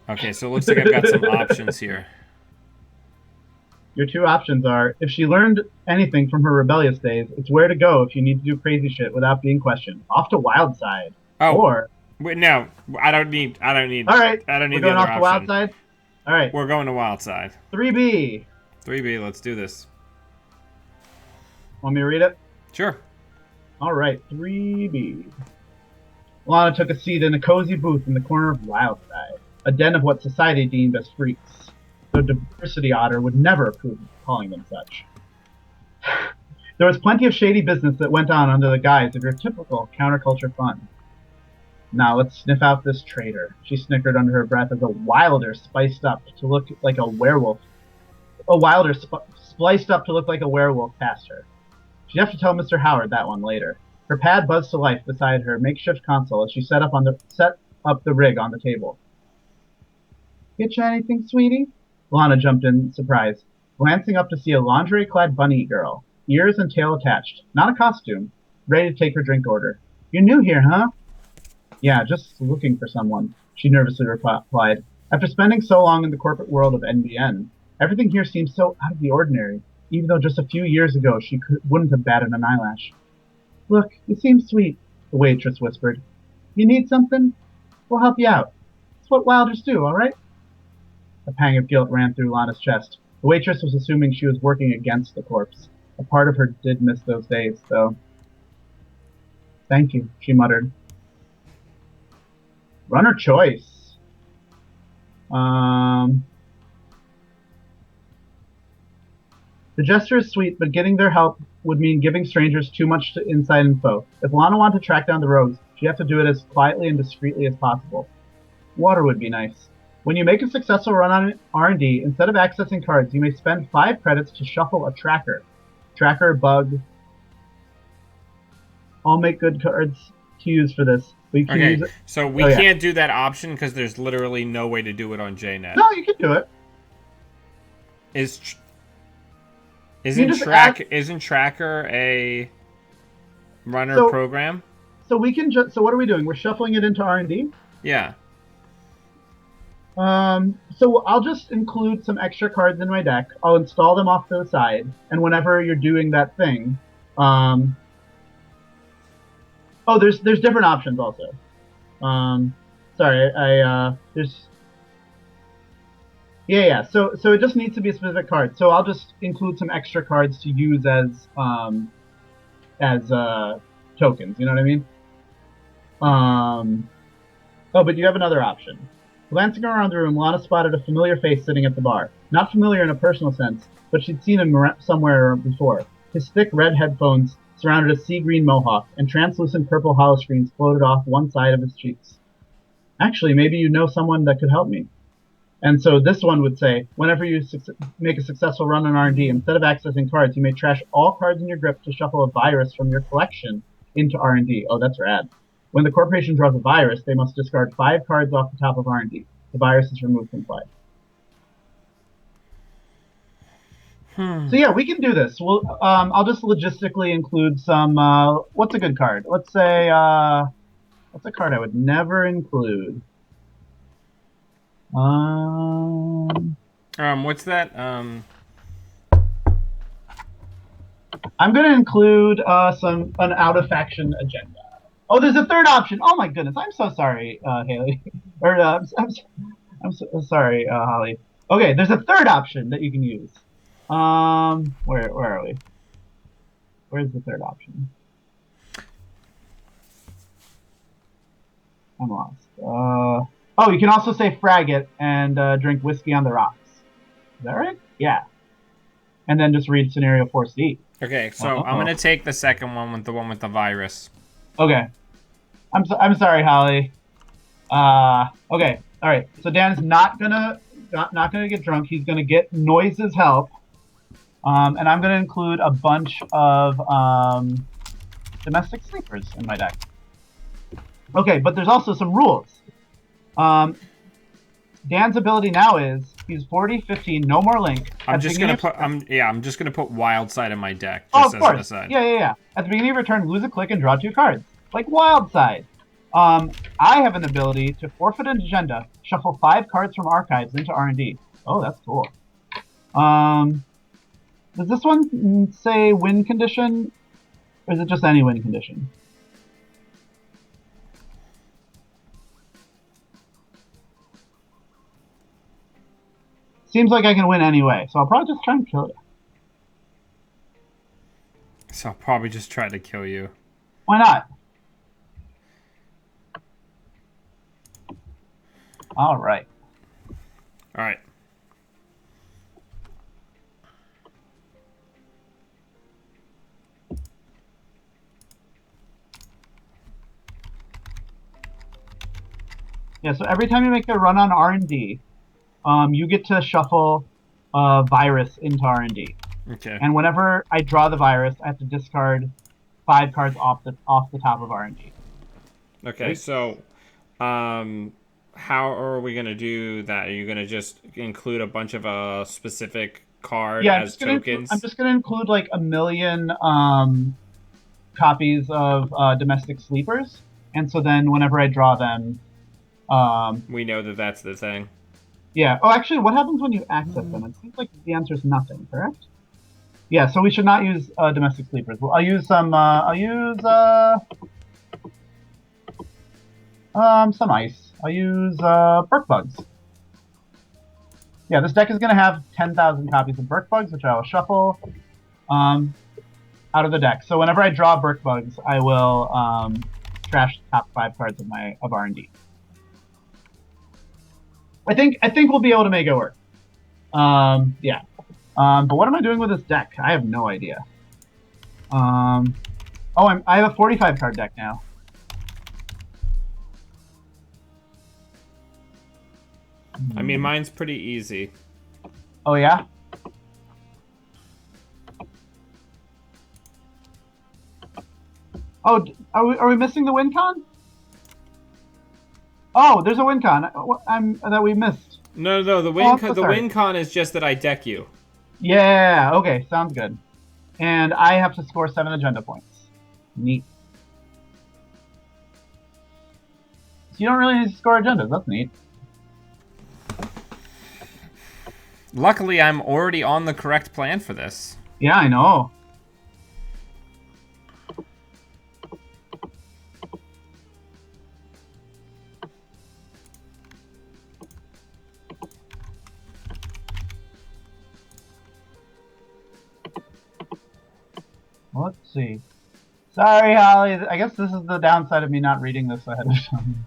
Okay, so it looks like I've got some options here. Your two options are, if she learned anything from her rebellious days, it's where to go if you need to do crazy shit without being questioned. Off to Wildside. Oh, or wait, no, I don't need. All right, I don't need we're the going other off option. to Wildside. All right, We're going to Wildside. 3B. 3B, let's do this. Want me to read it? Sure. All right, 3B. Lana took a seat in a cozy booth in the corner of Wildside, a den of what society deemed as freaks. The diversity otter would never approve of calling them such. There was plenty of shady business that went on under the guise of your typical counterculture fun. Now let's sniff out this traitor, she snickered under her breath as a wilder spliced up to look like a werewolf. Spliced up to look like a werewolf passed her. She'd have to tell Mr. Howard that one later. Her pad buzzed to life beside her makeshift console as she set up the rig on the table. Get you anything, sweetie? Lana jumped in, surprised, glancing up to see a lingerie-clad bunny girl, ears and tail attached, not a costume, ready to take her drink order. You're new here, huh? Yeah, just looking for someone, she nervously replied. After spending so long in the corporate world of NBN, everything here seems so out of the ordinary, even though just a few years ago she wouldn't have batted an eyelash. Look, you seem sweet, the waitress whispered. You need something? We'll help you out. It's what Wilders do, all right? A pang of guilt ran through Lana's chest. The waitress was assuming she was working against the corpse. A part of her did miss those days, though. Thank you, she muttered. Runner choice. The gesture is sweet, but getting their help would mean giving strangers too much inside info. If Lana wanted to track down the rogues, she'd have to do it as quietly and discreetly as possible. Water would be nice. When you make a successful run on R&D, instead of accessing cards, you may spend 5 credits to shuffle a tracker. Tracker, bug. I'll make good cards to use for this. But you can use it. So we can't do that option because there's literally no way to do it on JNet. No, you can do it. Isn't Tracker a runner program? So we can so what are we doing? We're shuffling it into R&D? Yeah. So I'll just include some extra cards in my deck. I'll install them off to the side, and whenever you're doing that thing, there's different options also. So it just needs to be a specific card. So I'll just include some extra cards to use as tokens. You know what I mean? But you have another option. Glancing around the room, Lana spotted a familiar face sitting at the bar. Not familiar in a personal sense, but she'd seen him somewhere before. His thick red headphones surrounded a sea-green mohawk, and translucent purple holoscreens floated off one side of his cheeks. Actually, maybe you know someone that could help me. And so this one would say, whenever you make a successful run on R&D, instead of accessing cards, you may trash all cards in your grip to shuffle a virus from your collection into R&D. Oh, that's rad. When the corporation draws a virus, they must discard 5 cards off the top of R&D. The virus is removed from play. So yeah, we can do this. I'll just logistically include some. What's a good card? Let's say. What's a card I would never include? What's that? I'm going to include an out of faction agenda. Oh, there's a third option. Oh my goodness, I'm so sorry, Haley. or I'm so sorry, Holly. Okay, there's a third option that you can use. Where are we? Where's the third option? I'm lost. Oh, you can also say frag it and drink whiskey on the rocks. Is that right? Yeah. And then just read scenario 4C. Okay, so I'm gonna take the second one with the virus. Okay. I'm sorry, Holly. Okay. All right. So Dan's not gonna get drunk. He's gonna get Noise's help. And I'm gonna include a bunch of domestic sleepers in my deck. Okay, but there's also some rules. Dan's ability now is he's 40, 15, no more link. I'm just gonna put Wild Side in my deck. Just of course. Yeah. At the beginning of your turn, lose a click and draw 2 cards, like Wild Side. I have an ability to forfeit an agenda, shuffle 5 cards from archives into R&D. Oh, that's cool. Does this one say win condition, or is it just any win condition? Seems like I can win anyway, so I'll probably just try and kill you. So I'll probably just try to kill you. Why not? All right. All right. Yeah, so every time you make a run on R&D, you get to shuffle a virus into R&D. Okay. And whenever I draw the virus, I have to discard 5 cards off the top of R&D. Okay, right? So how are we going to do that? Are you going to just include a bunch of a specific card as tokens? I'm just going to include like 1 million copies of domestic sleepers. And so then whenever I draw them... we know that that's the thing. Yeah. Oh, actually, what happens when you access them? It seems like the answer is nothing, correct? Yeah, so we should not use domestic sleepers. I'll use some... some ice. I'll use Burk Bugs. Yeah, this deck is going to have 10,000 copies of Burk Bugs, which I will shuffle out of the deck. So whenever I draw Burk Bugs, I will trash the top 5 cards of R&D. I think we'll be able to make it work. Yeah. But what am I doing with this deck? I have no idea. I have a 45 card deck now. I mean, mine's pretty easy. Oh, yeah? Oh, are we missing the win con? Oh, there's a win con that we missed. No, the win con is just that I deck you. Yeah, okay, sounds good. And I have to score 7 agenda points. Neat. So you don't really need to score agendas, that's neat. Luckily, I'm already on the correct plan for this. Yeah, I know. Let's see. Sorry, Holly. I guess this is the downside of me not reading this ahead of time.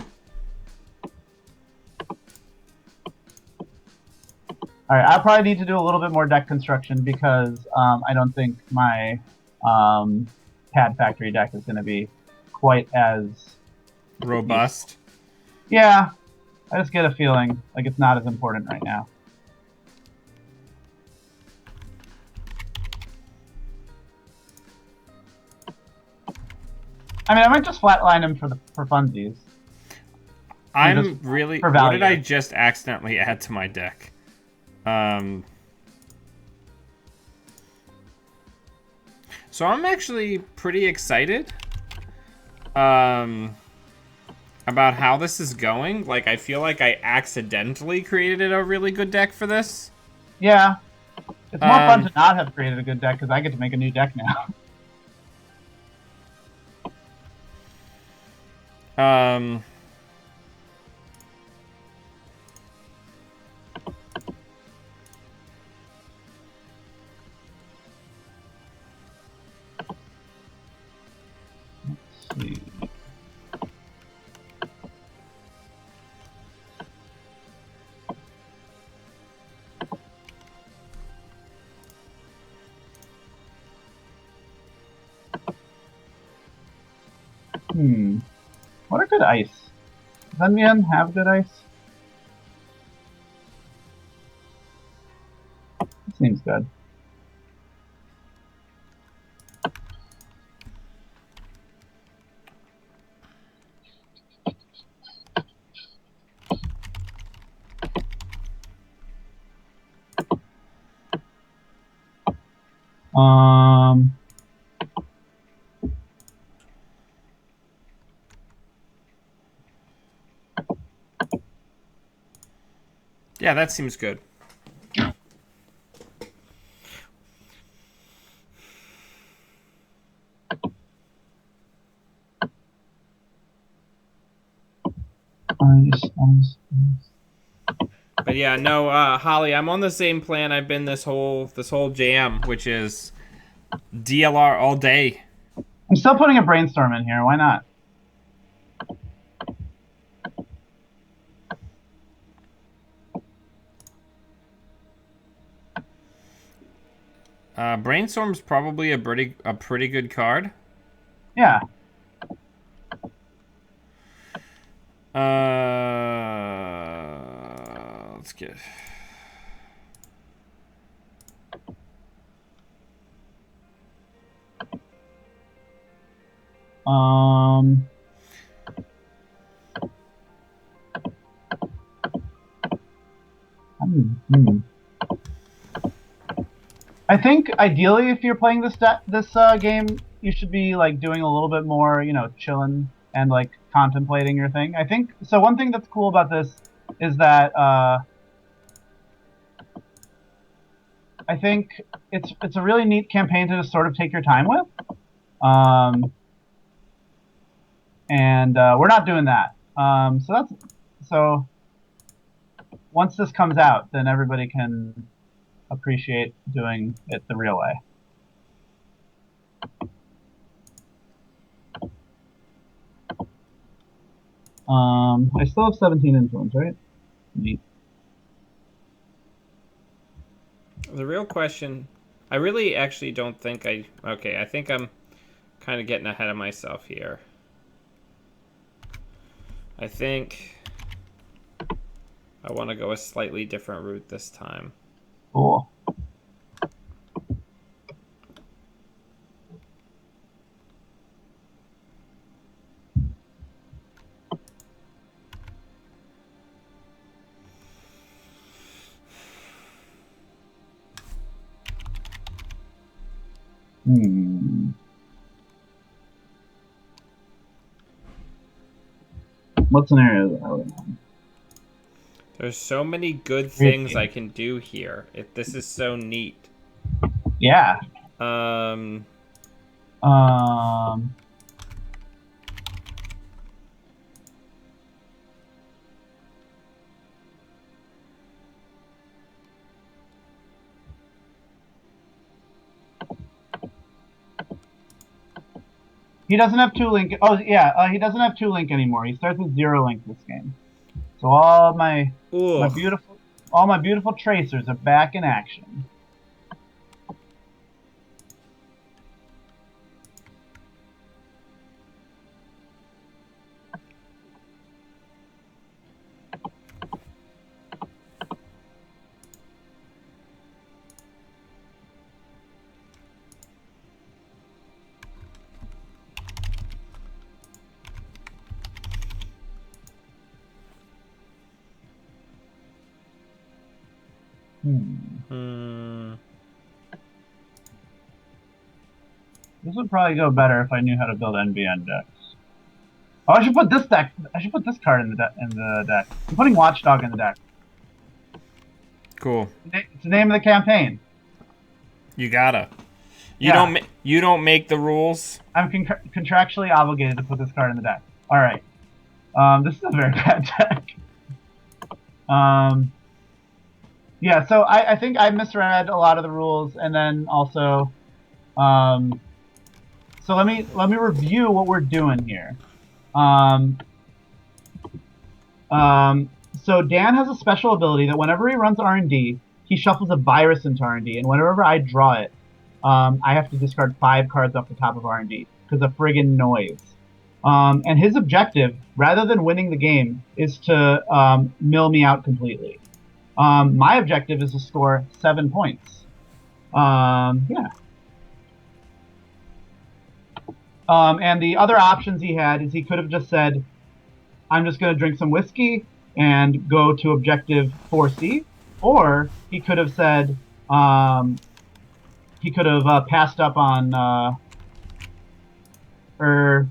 Alright, I'll probably need to do a little bit more deck construction because I don't think my Pad Factory deck is going to be quite as... robust? Yeah. I just get a feeling like it's not as important right now. I mean, I might just flatline him for funsies. I'm really... What did I just accidentally add to my deck? So I'm actually pretty excited about how this is going. Like, I feel like I accidentally created a really good deck for this. Yeah. It's more fun to not have created a good deck because I get to make a new deck now. Let's see. What a good ice. Does Onion have good ice? It seems good. Yeah, that seems good. Ice. But yeah, no, Holly, I'm on the same plan I've been this whole jam, which is DLR all day. I'm still putting a brainstorm in here. Why not? Brainstorm's probably a pretty good card. Yeah. Let's get. I think ideally, if you're playing this game, you should be like doing a little bit more, chilling and like contemplating your thing. I think so. One thing that's cool about this is that I think it's a really neat campaign to just sort of take your time with. And we're not doing that. So once this comes out, then everybody can appreciate doing it the real way. I still have 17 influence, right? Neat. The real question, I really actually don't think I think I'm kind of getting ahead of myself here. I think I want to go a slightly different route this time. Cool. What scenario are we on? There's so many good things I can do here. This is so neat. Yeah. He doesn't have 2 link. Oh yeah, he doesn't have 2 link anymore. He starts with 0 link this game. So all my beautiful tracers are back in action. This would probably go better if I knew how to build NBN decks. Oh, I should put this deck. I should put this card in the deck. I'm putting Watchdog in the deck. Cool. It's the name of the campaign. You gotta. Yeah. You don't make the rules. I'm contractually obligated to put this card in the deck. All right. This is a very bad deck. Yeah. So I think I misread a lot of the rules, and then also, so let me review what we're doing here. So Dan has a special ability that whenever he runs R&D, he shuffles a virus into R&D, and whenever I draw it, I have to discard 5 cards off the top of R&D because of friggin' noise. And his objective, rather than winning the game, is to mill me out completely. My objective is to score 7 points. Yeah. And the other options he had is he could have just said, I'm just going to drink some whiskey and go to objective 4C. Or he could have said, he could have passed up on,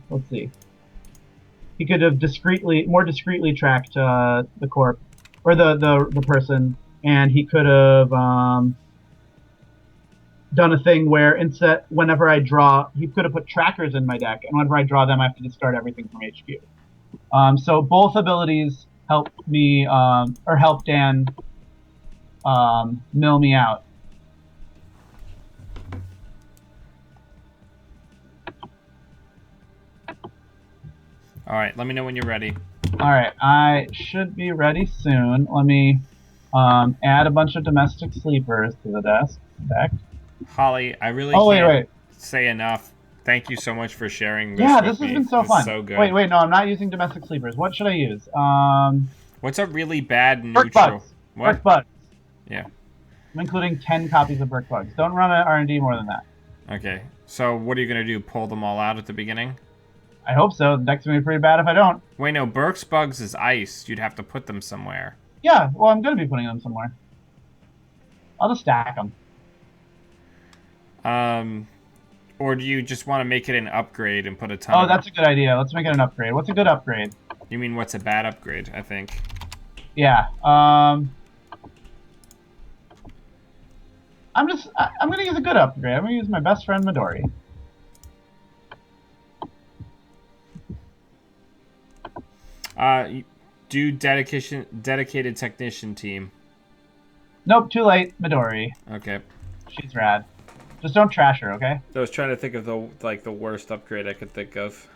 let's see. He could have more discreetly tracked the corp, or the person, and he could have done a thing where instead, whenever I draw, he could have put trackers in my deck, and whenever I draw them, I have to discard everything from HQ. So both abilities help me, or help Dan mill me out. All right, let me know when you're ready. All right, I should be ready soon. Let me add a bunch of domestic sleepers to the deck. Holly, I really can't say enough. Thank you so much for sharing this with me. This has been so fun. So good. Wait, no, I'm not using domestic sleepers. What should I use? What's a really bad neutral? Burk Bugs. Yeah. I'm including 10 copies of Burk Bugs. Don't run an R&D more than that. Okay. So what are you going to do? Pull them all out at the beginning? I hope so. The deck's going to be pretty bad if I don't. Wait, no. Burk's Bugs is ice. You'd have to put them somewhere. Yeah, well, I'm going to be putting them somewhere. I'll just stack them. Or do you just want to make it an upgrade and put a ton of... Oh, that's a good idea. Let's make it an upgrade. What's a good upgrade? You mean what's a bad upgrade, I think. Yeah. I'm going to use a good upgrade. I'm going to use my best friend Midori. Do dedicated technician team. Nope, too late. Midori. Okay. She's rad. Just don't trash her, okay? I was trying to think of the worst upgrade I could think of.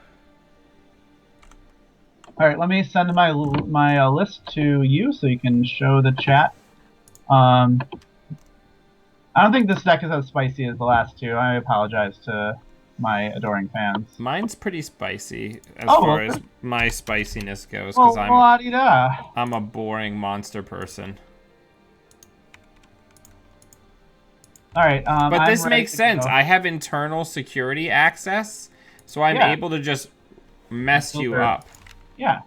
All right, let me send my list to you so you can show the chat. I don't think this deck is as spicy as the last two. I apologize to my adoring fans. Mine's pretty spicy as far as my spiciness goes, because I'm a boring monster person. All right, but this makes sense. I have internal security access, so I'm able to just mess you up. Yeah.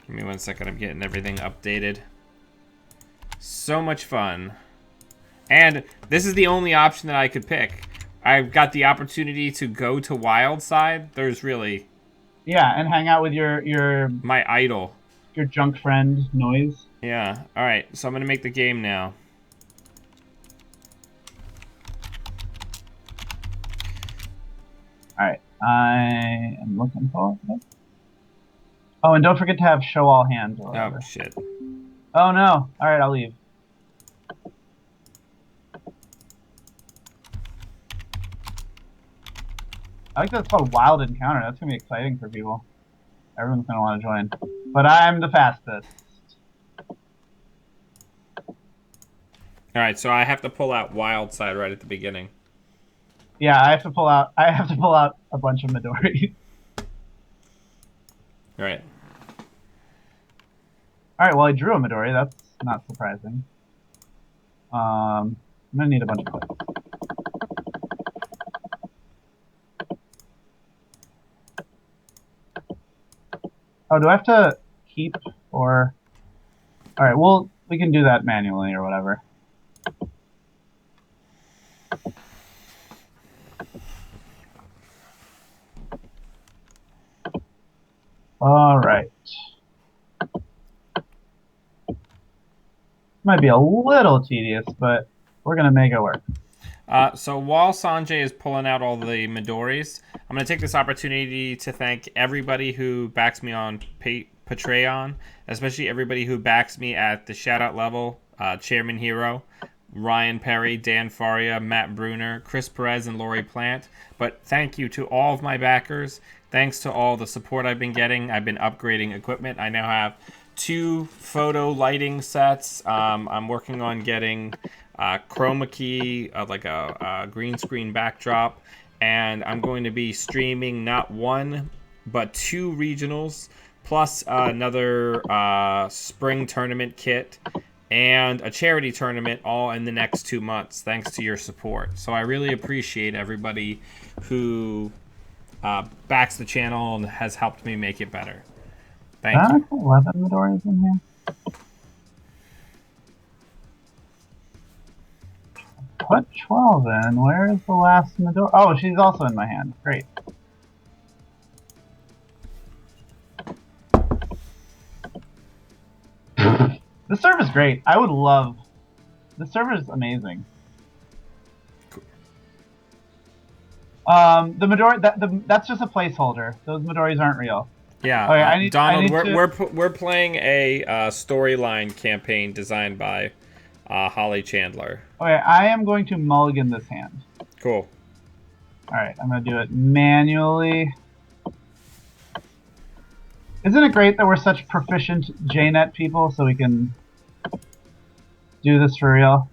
Give me 1 second. I'm getting everything updated. So much fun. And this is the only option that I could pick. I've got the opportunity to go to Wildside. There's really... Yeah, and hang out with your my idol. Your junk friend, Noise. Yeah. All right, so I'm going to make the game now. All right, I am looking for it. Oh, and don't forget to have show all hands. Or whatever. Oh, shit. Oh, no. All right, I'll leave. I like that it's called Wild Encounter. That's going to be exciting for people. Everyone's going to want to join. But I'm the fastest. Alright, so I have to pull out Wildside right at the beginning. Yeah, I have to pull out a bunch of Midori. Alright. Alright, well I drew a Midori, that's not surprising. I'm gonna need a bunch of clicks. Oh, do I have to keep or... Alright, well, we can do that manually or whatever. All right. Might be a little tedious, but we're gonna make it work. So while Sanjay is pulling out all the Midori's, I'm going to take this opportunity to thank everybody who backs me on Patreon, especially everybody who backs me at the shoutout level. Chairman Hero, Ryan Perry, Dan Faria, Matt Bruner, Chris Perez, and Lori Plant. But thank you to all of my backers. Thanks to all the support I've been getting. I've been upgrading equipment. I now have 2 photo lighting sets. I'm working on getting chroma key, like a green screen backdrop, and I'm going to be streaming not 1 but 2 regionals plus another spring tournament kit and a charity tournament all in the next 2 months thanks to your support. So I really appreciate everybody who backs the channel and has helped me make it better. Thank you. 11 Midori's in here. Put 12 in. Where is the last Midori? Oh, she's also in my hand. Great. This server is great. I would love. This server is amazing. Cool. The Midori. That's just a placeholder. Those Midori's aren't real. Yeah, Okay, Donald, we're playing a storyline campaign designed by Holly Chandler. Okay, I am going to mulligan this hand. Cool. Alright, I'm going to do it manually. Isn't it great that we're such proficient JNet people so we can do this for real?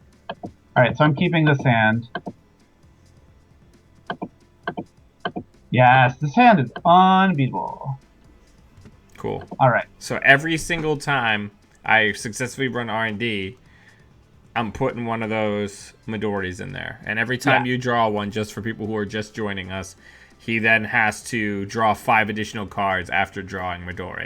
Alright, so I'm keeping this hand. Yes, this hand is unbeatable. Cool. Alright. So every single time I successfully run R&D, I'm putting one of those Midori's in there. And every time you draw one, just for people who are just joining us, he then has to draw 5 additional cards after drawing Midori.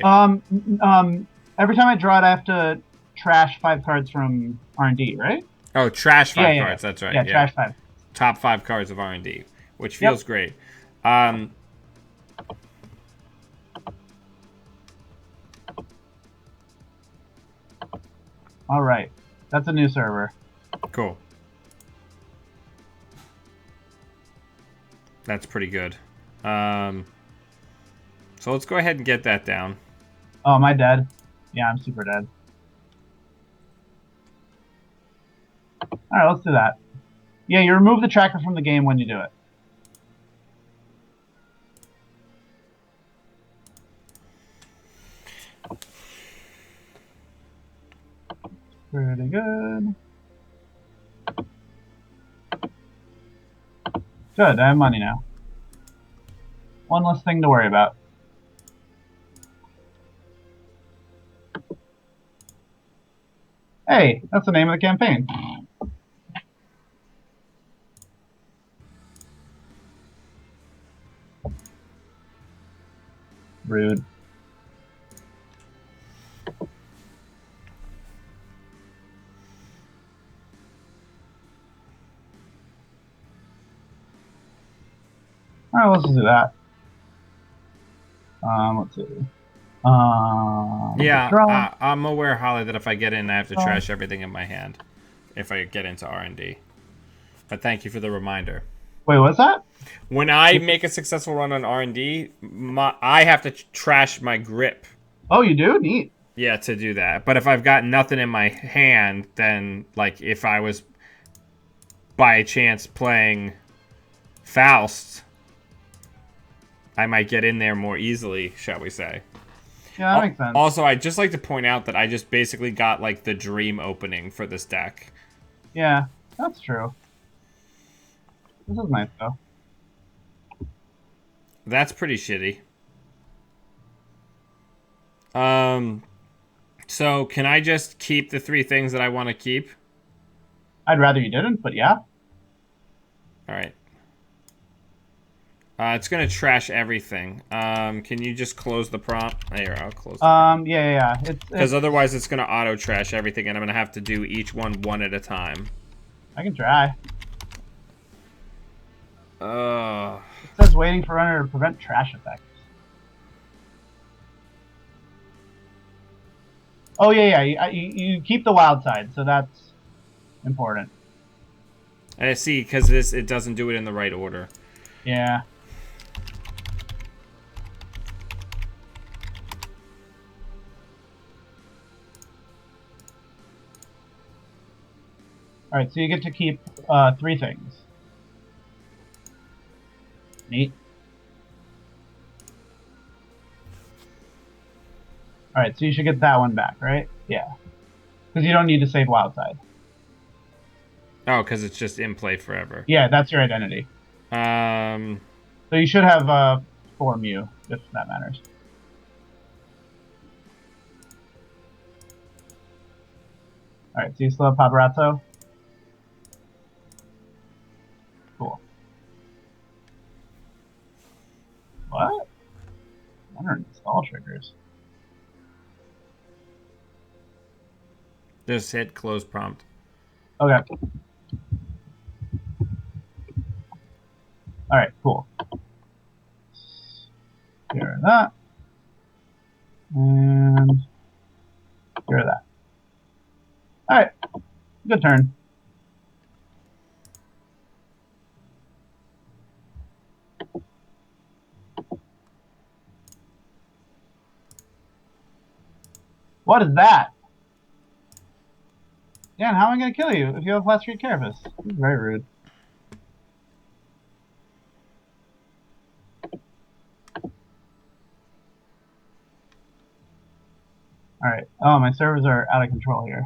Every time I draw it, I have to trash 5 cards from R&D, right? Oh, trash 5 cards. That's right. Yeah, trash 5. Top 5 cards of R&D, which feels great. All right. That's a new server. Cool. That's pretty good. So let's go ahead and get that down. Oh, am I dead? Yeah, I'm super dead. All right, let's do that. Yeah, you remove the tracker from the game when you do it. Pretty good. Good, I have money now. One less thing to worry about. Hey, that's the name of the campaign. Rude. Alright, let's just do that. Let's see. Yeah, I'm aware, Holly, that if I get in, I have to trash everything in my hand if I get into R&D. But thank you for the reminder. Wait, what's that? When I make a successful run on R&D, I have to trash my grip. Oh, you do? Neat. Yeah, to do that. But if I've got nothing in my hand, then, like, if I was by chance playing Faust, I might get in there more easily, shall we say. Yeah, that makes sense. Also, I'd just like to point out that I just basically got, like, the dream opening for this deck. Yeah, that's true. This is nice, though. That's pretty shitty. So, can I just keep the 3 things that I want to keep? I'd rather you didn't, but yeah. Alright. It's going to trash everything. Can you just close the prompt? Here, I'll close the prompt. Yeah. Because otherwise it's going to auto-trash everything, and I'm going to have to do each one at a time. I can try. It says waiting for runner to prevent trash effects. Oh yeah, yeah. You keep the wild side, so that's important. I see, because it doesn't do it in the right order. Yeah. All right, so you get to keep 3 things. Neat. All right, so you should get that one back, right? Yeah, because you don't need to save wild side. Oh, because it's just in play forever. Yeah, that's your identity. Um, So you should have 4 mu, if that matters. All right, so you still have Paparazzo. Cool. What? What are install triggers? just hit close prompt. Okay. All right, cool. Get rid of that. And get rid of that. All right, good turn. What is that? Dan, how am I going to kill you if you have Flat Street Carapace? This is very rude. All right. Oh, my servers are out of control here.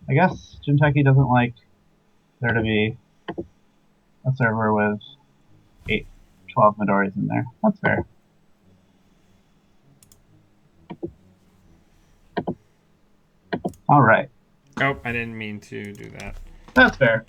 I guess Jinteki doesn't like there to be a server with 12 Midoris in there. That's fair. All right. Oh, I didn't mean to do that. That's fair.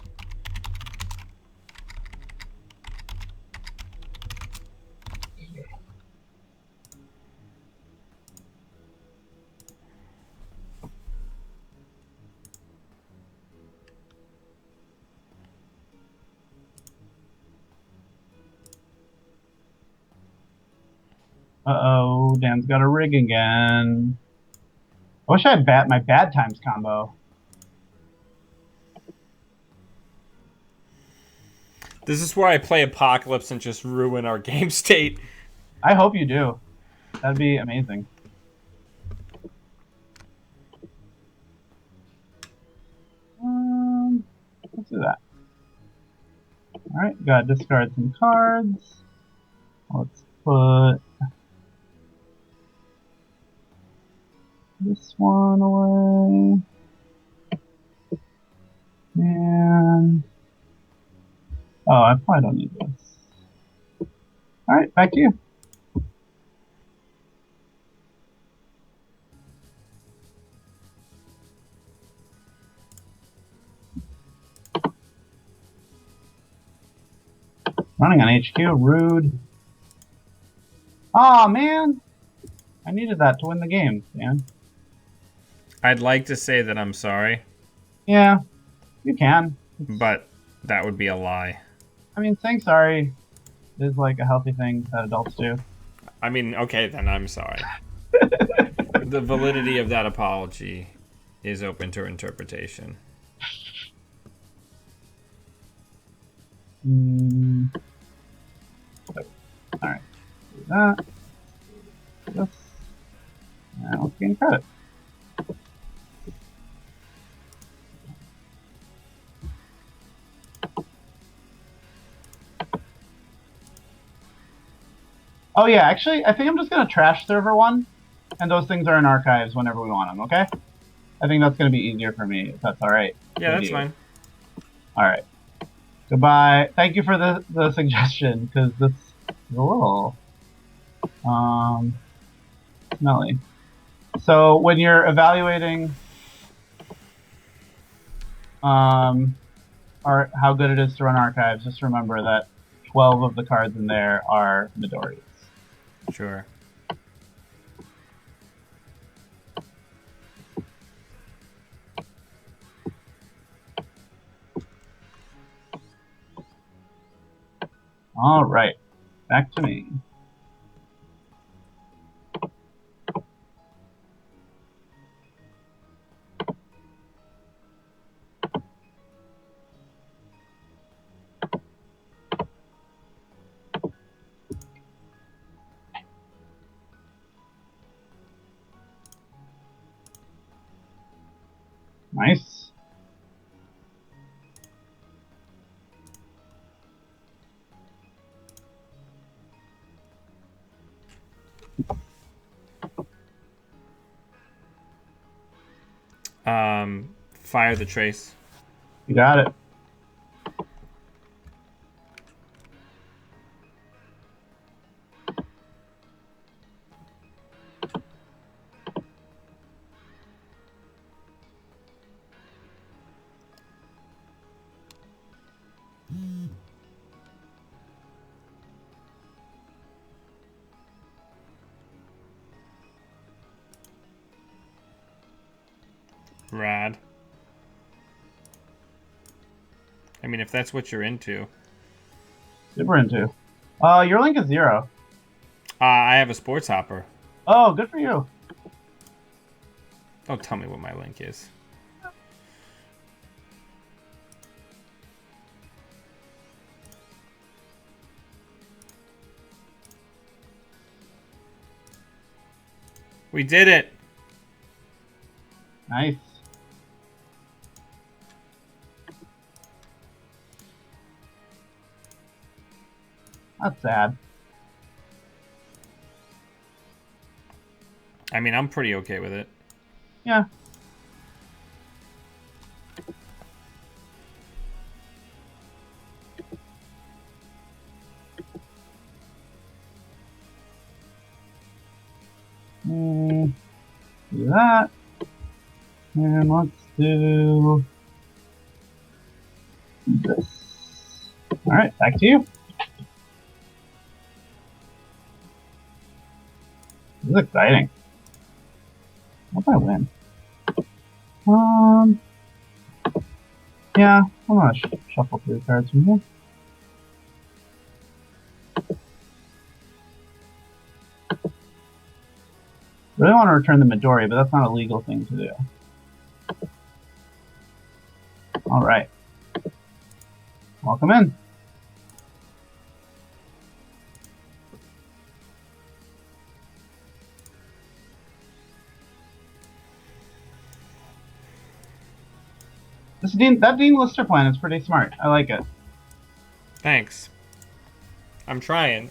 Uh-oh, Dan's got a rig again. I wish I had my bad times combo. This is where I play Apocalypse and just ruin our game state. I hope you do. That'd be amazing. Let's do that. All right, gotta discard some cards. Let's put this one away. And oh, I probably don't need this. All right, back to you. Running on HQ, rude. Oh man, I needed that to win the game, man. I'd like to say that I'm sorry. Yeah, you can. But that would be a lie. I mean, saying sorry is like a healthy thing that adults do. I mean, okay, then I'm sorry. The validity of that apology is open to interpretation. All right, do that. This. And let's gain credit. Oh yeah, actually, I think I'm just gonna trash server 1, and those things are in archives whenever we want them. Okay? I think that's gonna be easier for me if that's all right. Yeah, that's fine. All right. Goodbye. Thank you for the suggestion, because this is a little smelly. So when you're evaluating how good it is to run archives, just remember that 12 of the cards in there are Midori's. Sure. All right, back to me. Fire the trace. You got it. Rad. I mean, if that's what you're into. Super into. Your link is 0. I have a sports hopper. Oh, good for you. Don't tell me what my link is. We did it. Nice. That's sad. I mean, I'm pretty okay with it. Yeah. Do that. And let's do this. All right, back to you. This is exciting. What if I win? Yeah, I'm gonna shuffle through the cards from here. Really want to return the Midori, but that's not a legal thing to do. All right. Welcome in. That Dean Lister plan is pretty smart. I like it. Thanks. I'm trying.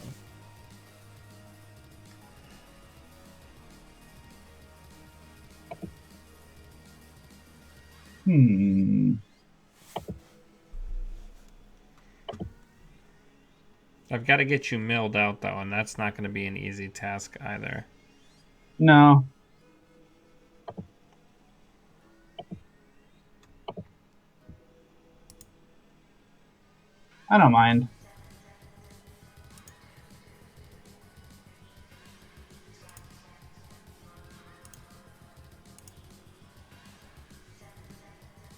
I've got to get you milled out, though, and that's not going to be an easy task either. No. I don't mind.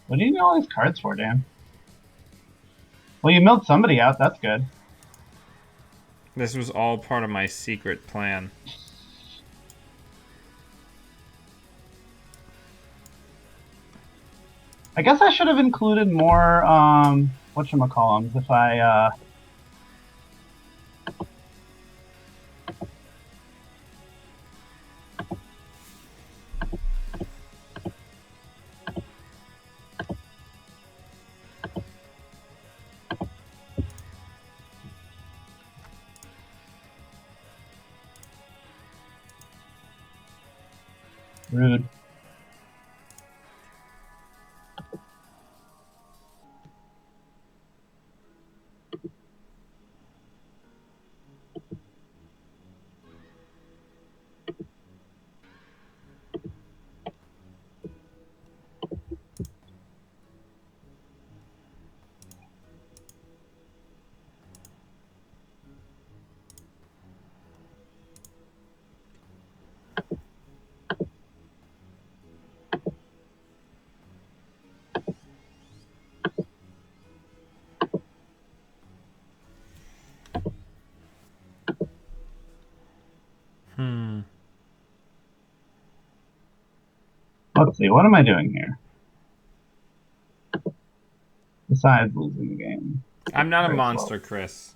What do you need all these cards for, Dan? Well, you milled somebody out. That's good. This was all part of my secret plan. I guess I should have included more, whatchamacallums if I, rude. Let's see, what am I doing here? Besides losing the game. I'm not a monster, Chris.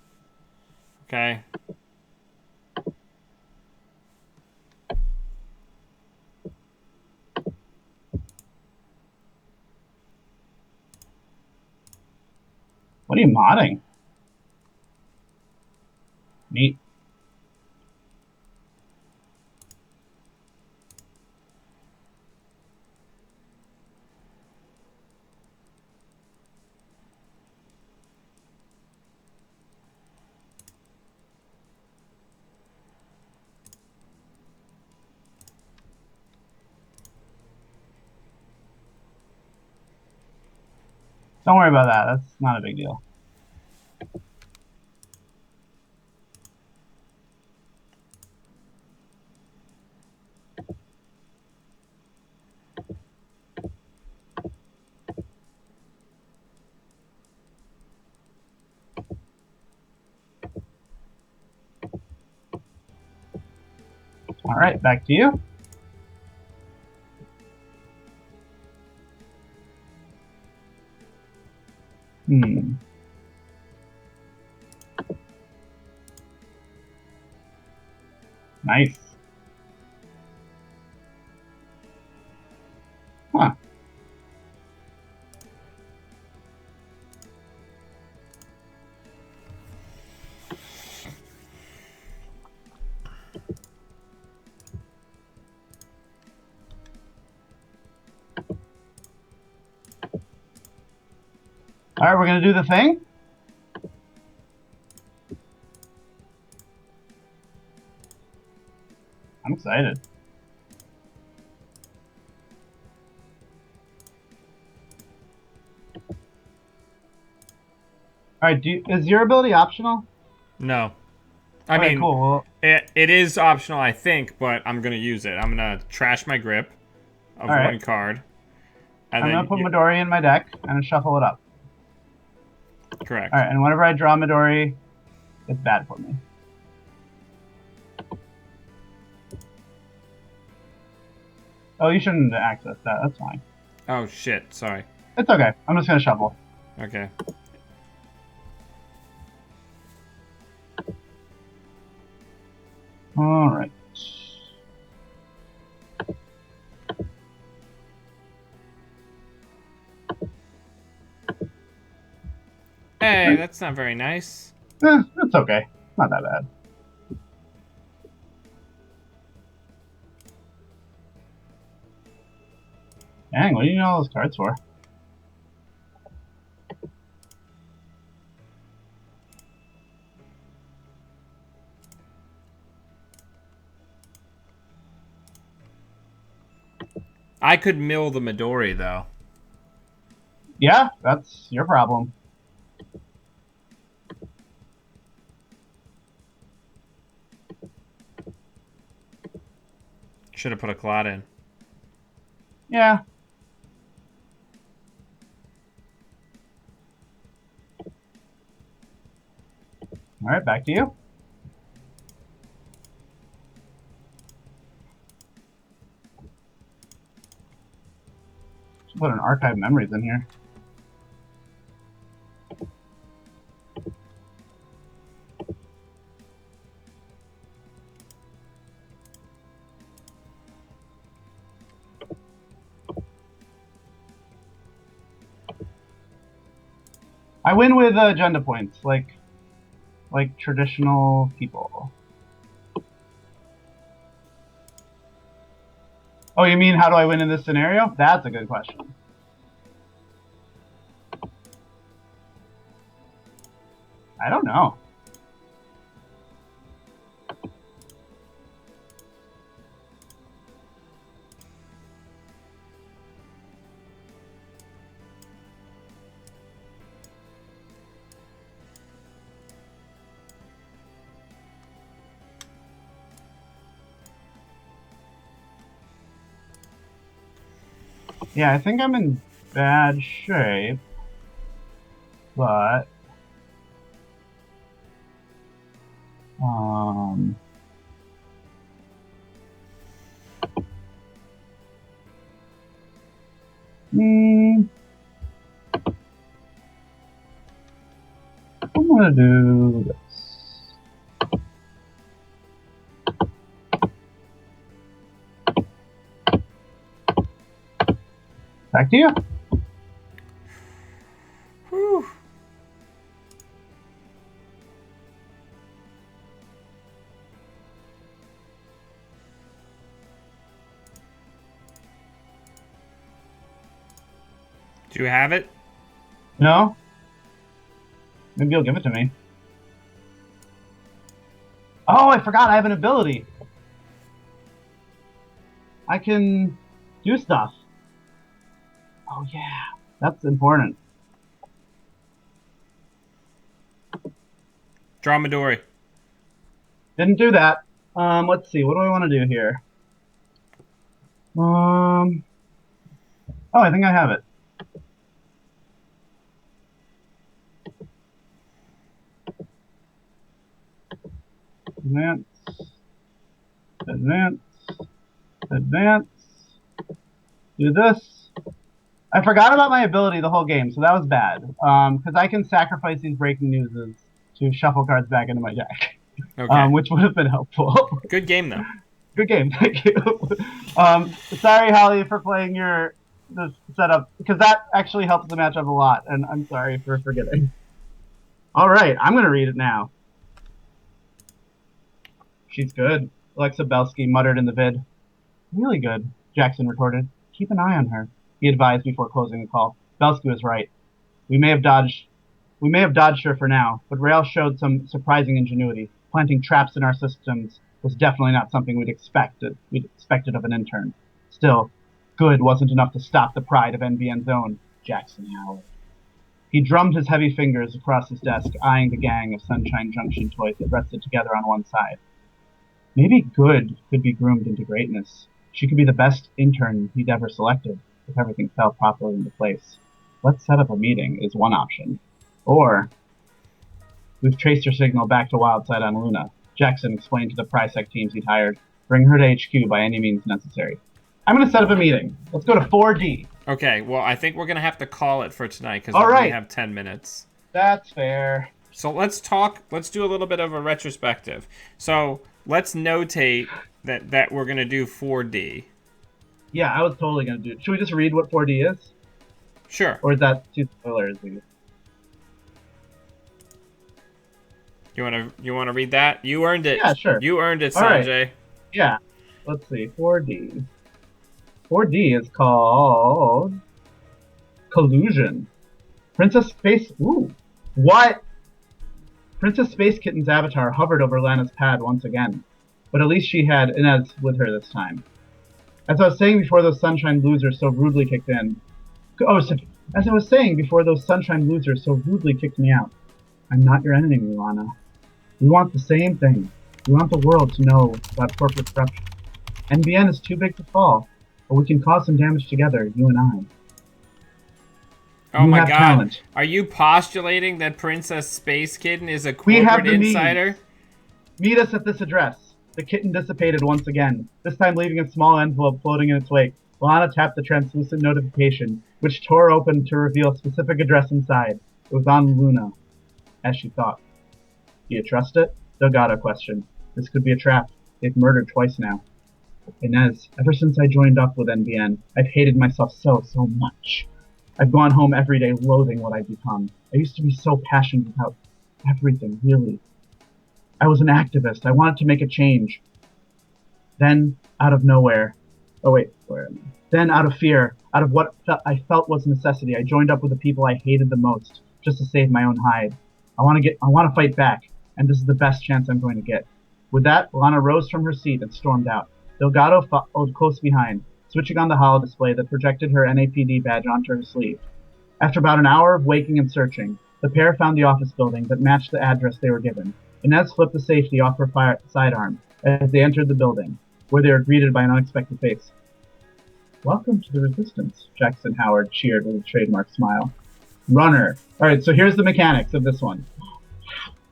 Okay? What are you modding? Neat. Don't worry about that. That's not a big deal. All right, back to you. Nice. Huh. All right, we're gonna do the thing. I'm excited. All right, is your ability optional? No. I Okay, mean, cool. Well, it is optional, I think, but I'm going to use it. I'm going to trash my grip of all right. one card. And I'm then gonna put Midori in my deck and shuffle it up. Correct. All right, and whenever I draw Midori, it's bad for me. Oh, you shouldn't access that. That's fine. Oh, shit. Sorry. It's okay. I'm just gonna shuffle. Okay. All right. Hey, that's not very nice. It's okay. Not that bad. Dang, what do you know all those cards for? I could mill the Midori, though. Yeah, that's your problem. Should have put a Clot in. Yeah. All right, back to you. Should put an archive memories in here. I win with agenda points, like traditional people. Oh, you mean how do I win in this scenario? That's a good question. I don't know. Yeah, I think I'm in bad shape, but I'm gonna do this. Back to you. Whew. Do you have it? No? Maybe you'll give it to me. Oh, I forgot I have an ability. I can do stuff. Oh, yeah. That's important. Dromedary. Didn't do that. Let's see. What do I want to do here? Oh, I think I have it. Advance. Advance. Advance. Do this. I forgot about my ability the whole game, so that was bad. Because I can sacrifice these breaking newses to shuffle cards back into my deck. Okay. Which would have been helpful. Good game, though. Good game, thank you. Sorry, Holly, for playing this setup, because that actually helps the matchup a lot, and I'm sorry for forgetting. All right, I'm going to read it now. She's good, Alexa Belsky muttered in the vid. Really good, Jackson retorted. Keep an eye on her, he advised before closing the call. Belsky was right. We may have dodged her for now, but Rail showed some surprising ingenuity. Planting traps in our systems was definitely not something we'd expected of an intern. Still, good wasn't enough to stop the pride of NBN's own, Jackson howled. He drummed his heavy fingers across his desk, eyeing the gang of Sunshine Junction toys that rested together on one side. Maybe Good could be groomed into greatness. She could be the best intern he'd ever selected, if everything fell properly into place. Let's set up a meeting is one option. Or, we've traced her signal back to Wildside on Luna. Jackson explained to the Prysec teams he'd hired. Bring her to HQ by any means necessary. I'm going to set up a meeting. Let's go to 4D. Okay, well, I think we're going to have to call it for tonight because we only have 10 minutes. That's fair. So let's do a little bit of a retrospective. So let's notate that we're going to do 4D. Yeah, I was totally going to do it. Should we just read what 4D is? Sure. Or is that too spoilers? You want to read that? You earned it. Yeah, sure. You earned it, All Sanjay. Right. Yeah. Let's see. 4D. 4D is called Collusion. Princess Space. Ooh. What? Princess Space Kitten's avatar hovered over Lana's pad once again, but at least she had Inez with her this time. As I was saying before those Sunshine losers so rudely kicked in. As I was saying before those Sunshine losers so rudely kicked me out. I'm not your enemy, Lana. We want the same thing. We want the world to know about corporate corruption. NBN is too big to fall, but we can cause some damage together, you and I. Oh my God! Talent. Are you postulating that Princess Space Kitten is a corporate insider? Meet us at this address. The kitten dissipated once again, this time leaving a small envelope floating in its wake. Lana tapped the translucent notification, which tore open to reveal a specific address inside. It was on Luna, as she thought. Do you trust it? Delgado questioned. This could be a trap. They've murdered twice now. Inez, ever since I joined up with NBN, I've hated myself so much. I've gone home every day loathing what I've become. I used to be so passionate about everything, really. I was an activist. I wanted to make a change. Then, out of nowhere... Then, out of fear, out of what I felt was necessity, I joined up with the people I hated the most, just to save my own hide. I want to fight back, and this is the best chance I'm going to get. With that, Lana rose from her seat and stormed out. Delgado followed close behind, switching on the holo display that projected her NAPD badge onto her sleeve. After about an hour of waking and searching, the pair found the office building that matched the address they were given. Inez flipped the safety off her sidearm as they entered the building, where they were greeted by an unexpected face. Welcome to the Resistance, Jackson Howard cheered with a trademark smile. Runner. Alright, so here's the mechanics of this one.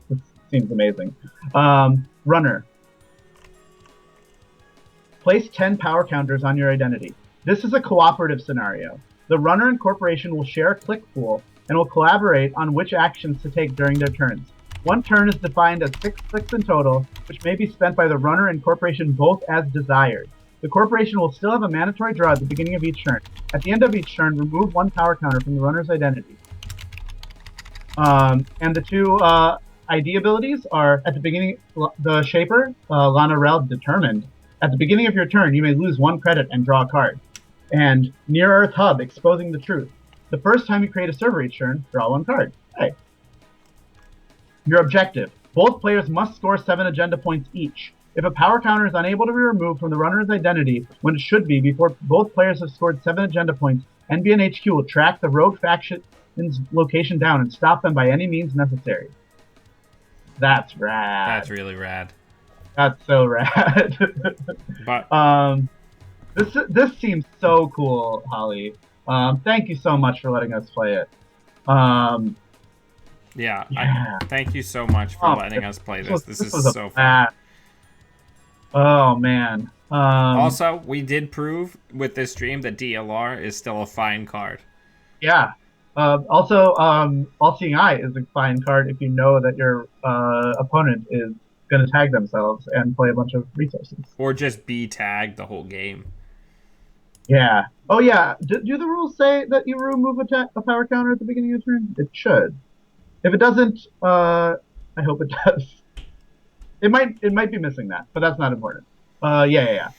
This seems amazing. Runner. Place 10 power counters on your identity. This is a cooperative scenario. The runner and corporation will share a click pool and will collaborate on which actions to take during their turns. One turn is defined as 6 clicks in total, which may be spent by the runner and corporation both as desired. The corporation will still have a mandatory draw at the beginning of each turn. At the end of each turn, remove 1 power counter from the runner's identity. And the 2 ID abilities are, at the beginning, the Shaper, Lana Rel, Determined. At the beginning of your turn, you may lose 1 credit and draw a card. And Near Earth Hub, Exposing the Truth. The first time you create a server each turn, draw 1 card. Hey. Your objective. Both players must score 7 agenda points each. If a power counter is unable to be removed from the runner's identity when it should be before both players have scored 7 agenda points, NBN HQ will track the rogue faction's location down and stop them by any means necessary. That's rad. That's really rad. That's so rad. But this seems so cool, Holly. Thank you so much for letting us play it. yeah. Thank you so much for letting us play this. This is so fun. Oh man. Also, we did prove with this stream that DLR is still a fine card. Yeah. Also, All Seeing Eye is a fine card if you know that your opponent is going to tag themselves and play a bunch of resources. Or just be tagged the whole game. Yeah. Oh yeah. Do the rules say that you remove a power counter at the beginning of the turn? It should. If it doesn't, I hope it does. It might be missing that, but that's not important. Yeah.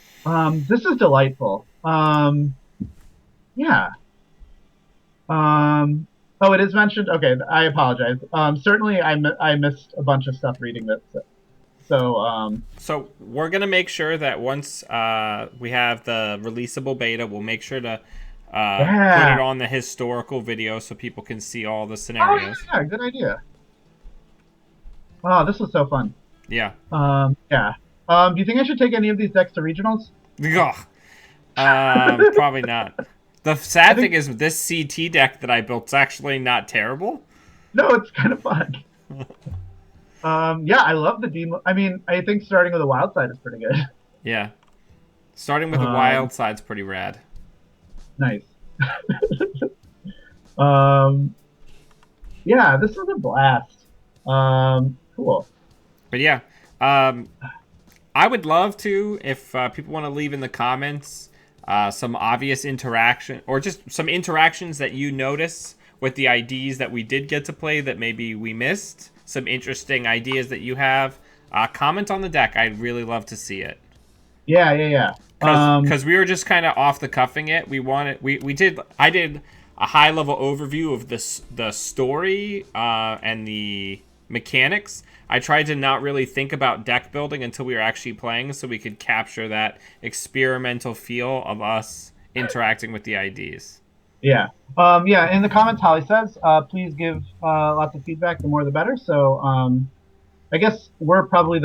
This is delightful. Yeah. Oh, it is mentioned. Okay, I apologize. Certainly, I missed a bunch of stuff reading this. So we're gonna make sure that once we have the releasable beta, we'll make sure to put it on the historical video so people can see all the scenarios. Oh, yeah, good idea. Oh, this was so fun. Yeah. Yeah. Do you think I should take any of these decks to regionals? Probably not. The sad thing is, this CT deck that I built is actually not terrible. No, it's kind of fun. Yeah, I love the demo. I mean, I think starting with a wild side is pretty good. Yeah. Starting with a wild side's pretty rad. Nice. Yeah, this was a blast. Cool. But yeah, I would love to, if people want to leave in the comments some obvious interaction, or just some interactions that you notice with the IDs that we did get to play that maybe we missed, some interesting ideas that you have. Comment on the deck. I'd really love to see it. Yeah. Because we were just kind of off the cuffing it. I did a high level overview of the story and the mechanics. I tried to not really think about deck building until we were actually playing, so we could capture that experimental feel of us interacting with the IDs. Yeah. Yeah, in the comments, Holly says, please give lots of feedback. The more the better. So I guess we're in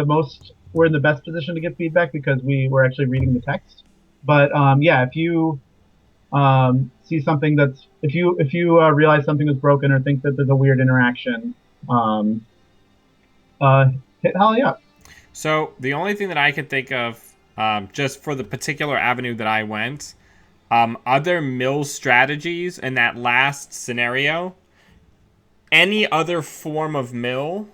the best position to give feedback because we were actually reading the text. But yeah, if you see something if you realize something is broken or think that there's a weird interaction, hit Holly up. So the only thing that I could think of, just for the particular avenue that I went, other mill strategies in that last scenario, any other form of mill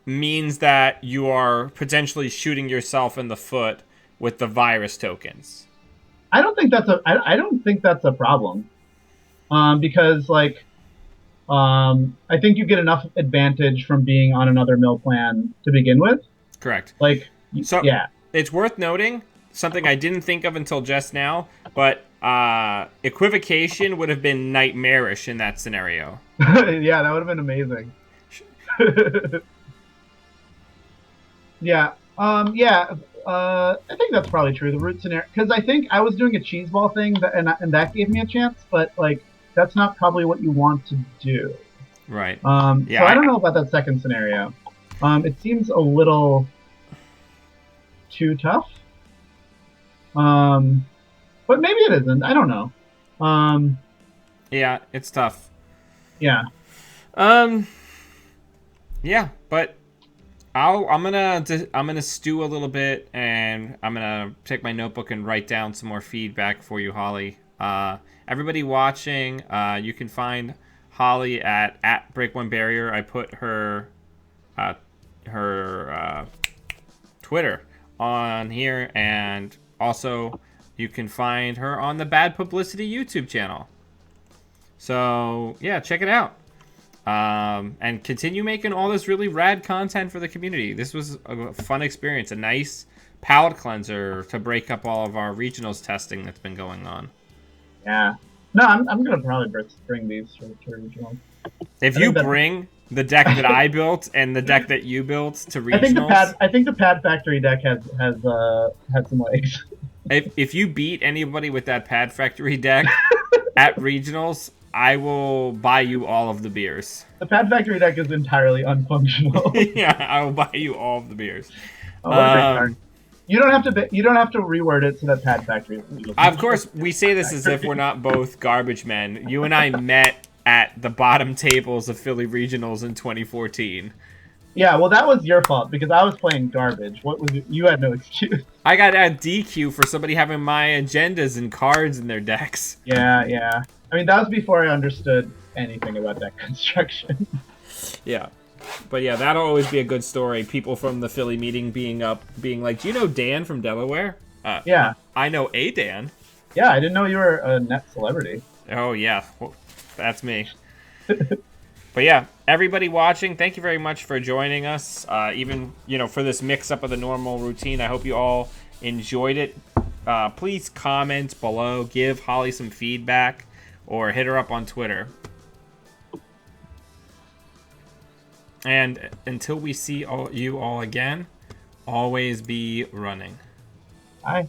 means that you are potentially shooting yourself in the foot with the virus tokens. I don't think that's a problem, because I think you get enough advantage from being on another mill plan to begin with. Correct. Yeah. It's worth noting, something I didn't think of until just now, but equivocation would have been nightmarish in that scenario. Yeah, that would have been amazing. Yeah. I think that's probably true. The root scenario, because I think I was doing a cheese ball thing, and that gave me a chance, but that's not probably what you want to do. Right. Yeah. So I don't know about that second scenario. It seems a little too tough. But maybe it isn't. I don't know. Yeah, it's tough. Yeah. Yeah, but I'm gonna stew a little bit, and I'm gonna take my notebook and write down some more feedback for you, Holly. Everybody watching, you can find Holly at Break One Barrier. I put her Twitter on here, and also you can find her on the Bad Publicity YouTube channel. So yeah, check it out. And continue making all this really rad content for the community. This was a fun experience, a nice palate cleanser to break up all of our regionals testing that's been going on. Yeah. No, I'm gonna probably bring these to regionals. If you bring the deck that I built and the deck that you built to regionals, I think the Pad Factory deck has some legs. If you beat anybody with that Pad Factory deck at regionals, I will buy you all of the beers. The Pad Factory deck is entirely unfunctional. Yeah, I will buy you all of the beers. Oh, what a great card. You don't have to. You don't have to reword it so that Pad Factory is legal. Of course, we say this as if we're not both garbage men. You and I met at the bottom tables of Philly Regionals in 2014. Yeah, well, that was your fault because I was playing garbage. What was it? You had no excuse. I got a DQ for somebody having my agendas and cards in their decks. Yeah. I mean, that was before I understood anything about deck construction. Yeah. But yeah, that'll always be a good story. People from the Philly meeting being like, do you know Dan from Delaware? Yeah. I know a Dan. Yeah, I didn't know you were a net celebrity. Oh, yeah. Well, that's me. But yeah, everybody watching, thank you very much for joining us. Even, for this mix-up of the normal routine, I hope you all enjoyed it. Please comment below, give Holly some feedback, or hit her up on Twitter. And until we see you all again, always be running. Bye.